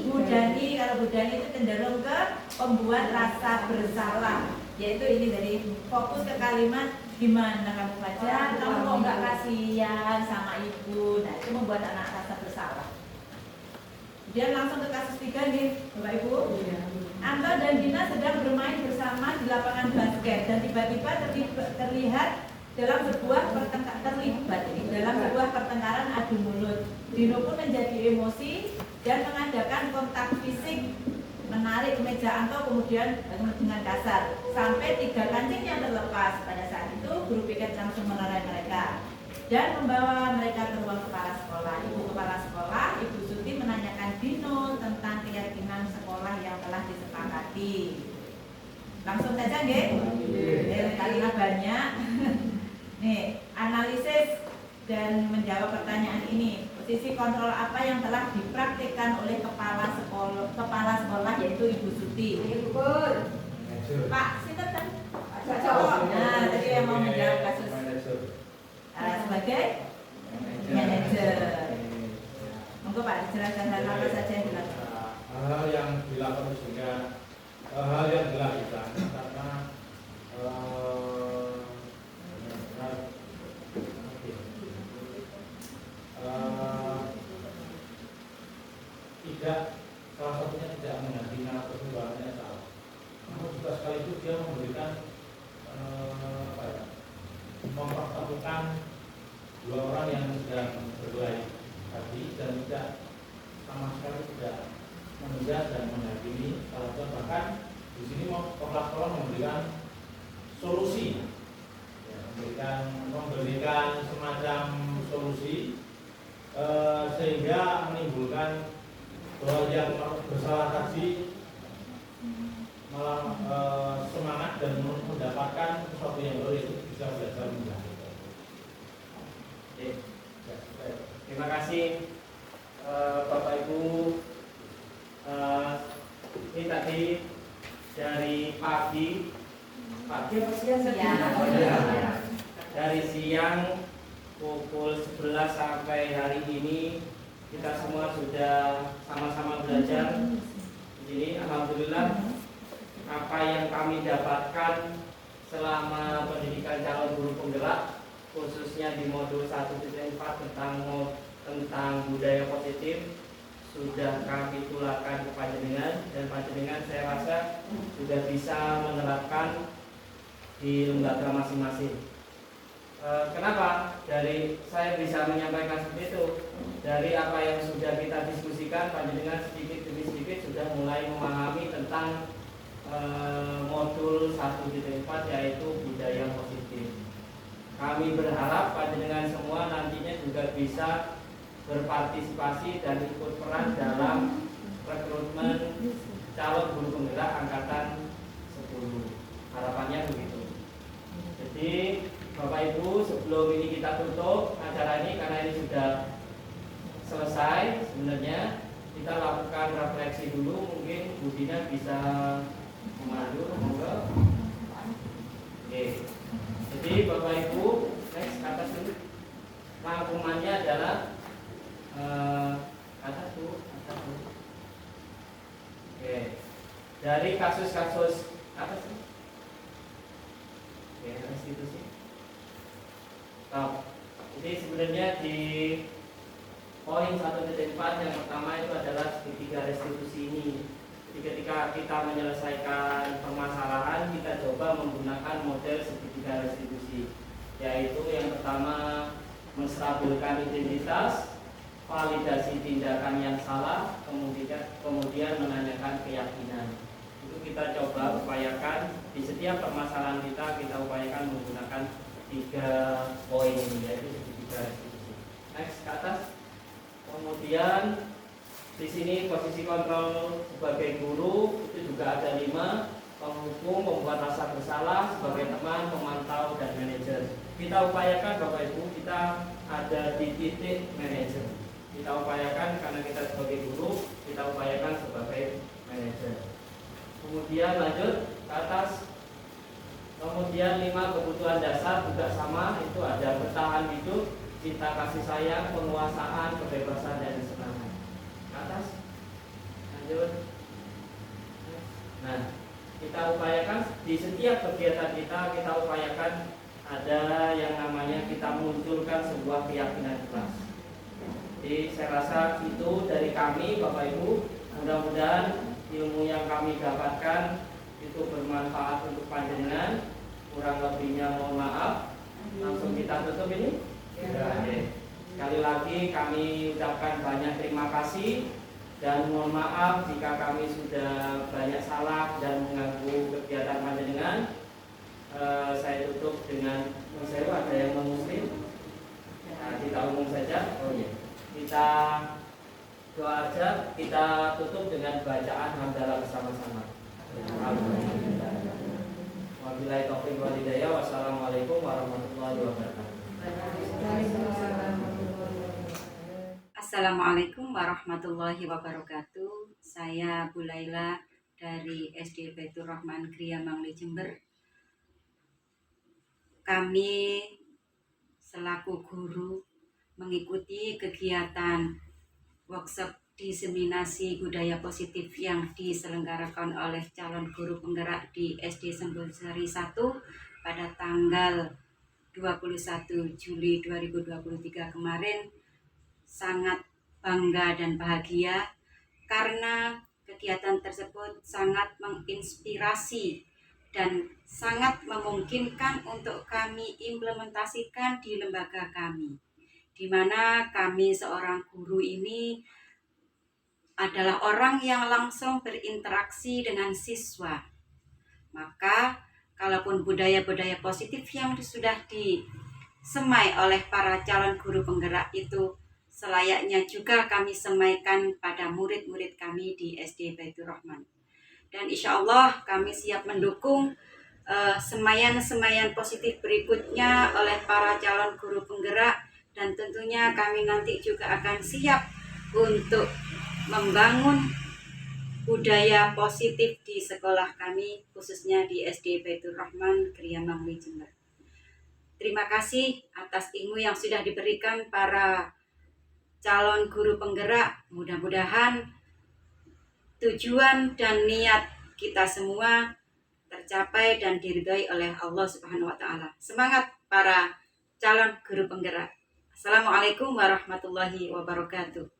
Budani, kalau Budani itu cenderung ke pembuat rasa bersalah, yaitu ini dari fokus ke kalimat gimana kamu baca, kamu kok nggak kasihan sama ibu, nah itu membuat anak rasa bersalah. Kemudian langsung ke kasus 3 nih, Bapak Ibu. Anto dan Dina sedang bermain bersama di lapangan basket dan tiba-tiba terlihat dalam sebuah pertengkaran adu mulut. Dino pun menjadi emosi dan mengadakan kontak fisik, menarik meja Anto kemudian dengan kasar sampai 3 kancingnya terlepas. Pada saat itu guru piket langsung melerai mereka dan membawa mereka ke ruang kepala sekolah. Ibu kepala sekolah, Ibu Suti, menanyakan Dino tentang keyakinan sekolah yang telah disepakati. Langsung saja nggih? Karena banyak. Nih, analisis dan menjawab pertanyaan ini. Posisi kontrol apa yang telah dipraktikkan oleh kepala sekolah yaitu Ibu Suti? Pak, sinten kan? Nah, tadi yang mau menjawab kasus sebagai manajer. Monggo Pak, dijelaskan apa saja yang dilakukan. Hal yang dilakukan sehingga hal yang dilakukan karena tidak, salah satunya tidak menghina atau perbuatannya salah. Namun juga sekaligus dia memberikan mempertemukan 2 orang yang sedang berkelahi tadi dan tidak sama sekali tidak menunjukkan dan menghakimi. Bahkan di sini kepala sekolah memberikan solusi, ya, memberikan semacam solusi sehingga menimbulkan bahwa yang bersalah tadi malah semangat dan mendapatkan sesuatu yang baru, itu bisa belajar menjadi. Terima kasih Bapak Ibu. Ini tadi dari pagi apa siang? Dari siang pukul 11 sampai hari ini kita semua sudah sama-sama belajar. Jadi alhamdulillah apa yang kami dapatkan selama pendidikan calon guru penggerak, khususnya di modul 1.4 tentang budaya positif, sudah kami tularkan ke panjenengan, dan panjenengan saya rasa sudah bisa menerapkan di lembaga masing-masing. Kenapa dari saya bisa menyampaikan seperti itu? Dari apa yang sudah kita diskusikan, panjenengan sedikit demi sedikit sudah mulai memahami tentang modul 1.4 yaitu budaya positif. Kami berharap panjenengan semua nantinya juga bisa berpartisipasi dan ikut peran dalam rekrutmen calon guru penggerak angkatan 10. Harapannya begitu. Jadi Bapak Ibu, sebelum ini kita tutup acara ini karena ini sudah selesai, sebenarnya kita lakukan refleksi dulu. Mungkin Bu Dina bisa memandu. Oke. Jadi Bapak Ibu, next atas dulu. Rangkumannya adalah atas dulu. Oke. Dari kasus-kasus apa sih? Oke, restitusi. Jadi sebenarnya di poin 1.4 yang pertama itu adalah segitiga restitusi ini. Jadi ketika kita menyelesaikan permasalahan, kita coba menggunakan model segitiga restitusi, yaitu yang pertama menstabilkan identitas, validasi tindakan yang salah, kemudian menanyakan keyakinan. Itu kita coba upayakan di setiap permasalahan kita upayakan menggunakan 3 poin ini, yaitu segitiga restitusi. Next ke atas. Kemudian Di sini posisi kontrol sebagai guru itu juga ada 5, penghukum, pembuat rasa bersalah, sebagai teman, pemantau, dan manajer. Kita upayakan Bapak Ibu, kita ada di titik manajer. Kita upayakan karena kita sebagai guru, kita upayakan sebagai manajer. Kemudian lanjut ke atas. Kemudian 5 kebutuhan dasar juga sama, itu ada bertahan hidup, cinta kasih sayang, penguasaan, kebebasan, dan kesenangan. Ke atas. Lanjut. Nah, kita upayakan di setiap kegiatan kita upayakan ada yang namanya kita munculkan sebuah keyakinan ikhlas. Jadi saya rasa itu dari kami Bapak Ibu, mudah-mudahan ilmu yang kami dapatkan itu bermanfaat untuk panjenengan. Kurang lebihnya mohon maaf. Langsung kita tutup ini. Oke. Sekali lagi kami ucapkan banyak terima kasih dan mohon maaf jika kami sudah banyak salah dan mengganggu kegiatan panjenengan. Saya tutup dengan musyawarah, ada yang non-muslim. Nah, kita umum saja. Oh iya. Kita doa aja, kita tutup dengan bacaan hamdalah bersama-sama. Alhamdulillah. Wabillahi taufiq wal hidayah. Wassalamualaikum warahmatullahi wabarakatuh. Assalamualaikum warahmatullahi wabarakatuh. Saya Bu Laila dari SD Baitur Rahman Kriya Mangli Jember. Kami selaku guru mengikuti kegiatan workshop diseminasi budaya positif yang diselenggarakan oleh calon guru penggerak di SD Sembulsari 1 pada tanggal 21 Juli 2023 kemarin. Sangat bangga dan bahagia karena kegiatan tersebut sangat menginspirasi dan sangat memungkinkan untuk kami implementasikan di lembaga kami, di mana kami seorang guru ini adalah orang yang langsung berinteraksi dengan siswa. Maka kalaupun budaya-budaya positif yang sudah disemai oleh para calon guru penggerak itu selayaknya juga kami semaikan pada murid-murid kami di SD Baitur Rahman. Dan insya Allah kami siap mendukung semaian-semaian positif berikutnya oleh para calon guru penggerak, dan tentunya kami nanti juga akan siap untuk membangun budaya positif di sekolah kami, khususnya di SD Baitur Rahman Kriya Mangli Jember. Terima kasih atas ilmu yang sudah diberikan para calon guru penggerak. Mudah-mudahan tujuan dan niat kita semua tercapai dan diridhai oleh Allah Subhanahu wa taala. Semangat para calon guru penggerak. Assalamualaikum warahmatullahi wabarakatuh.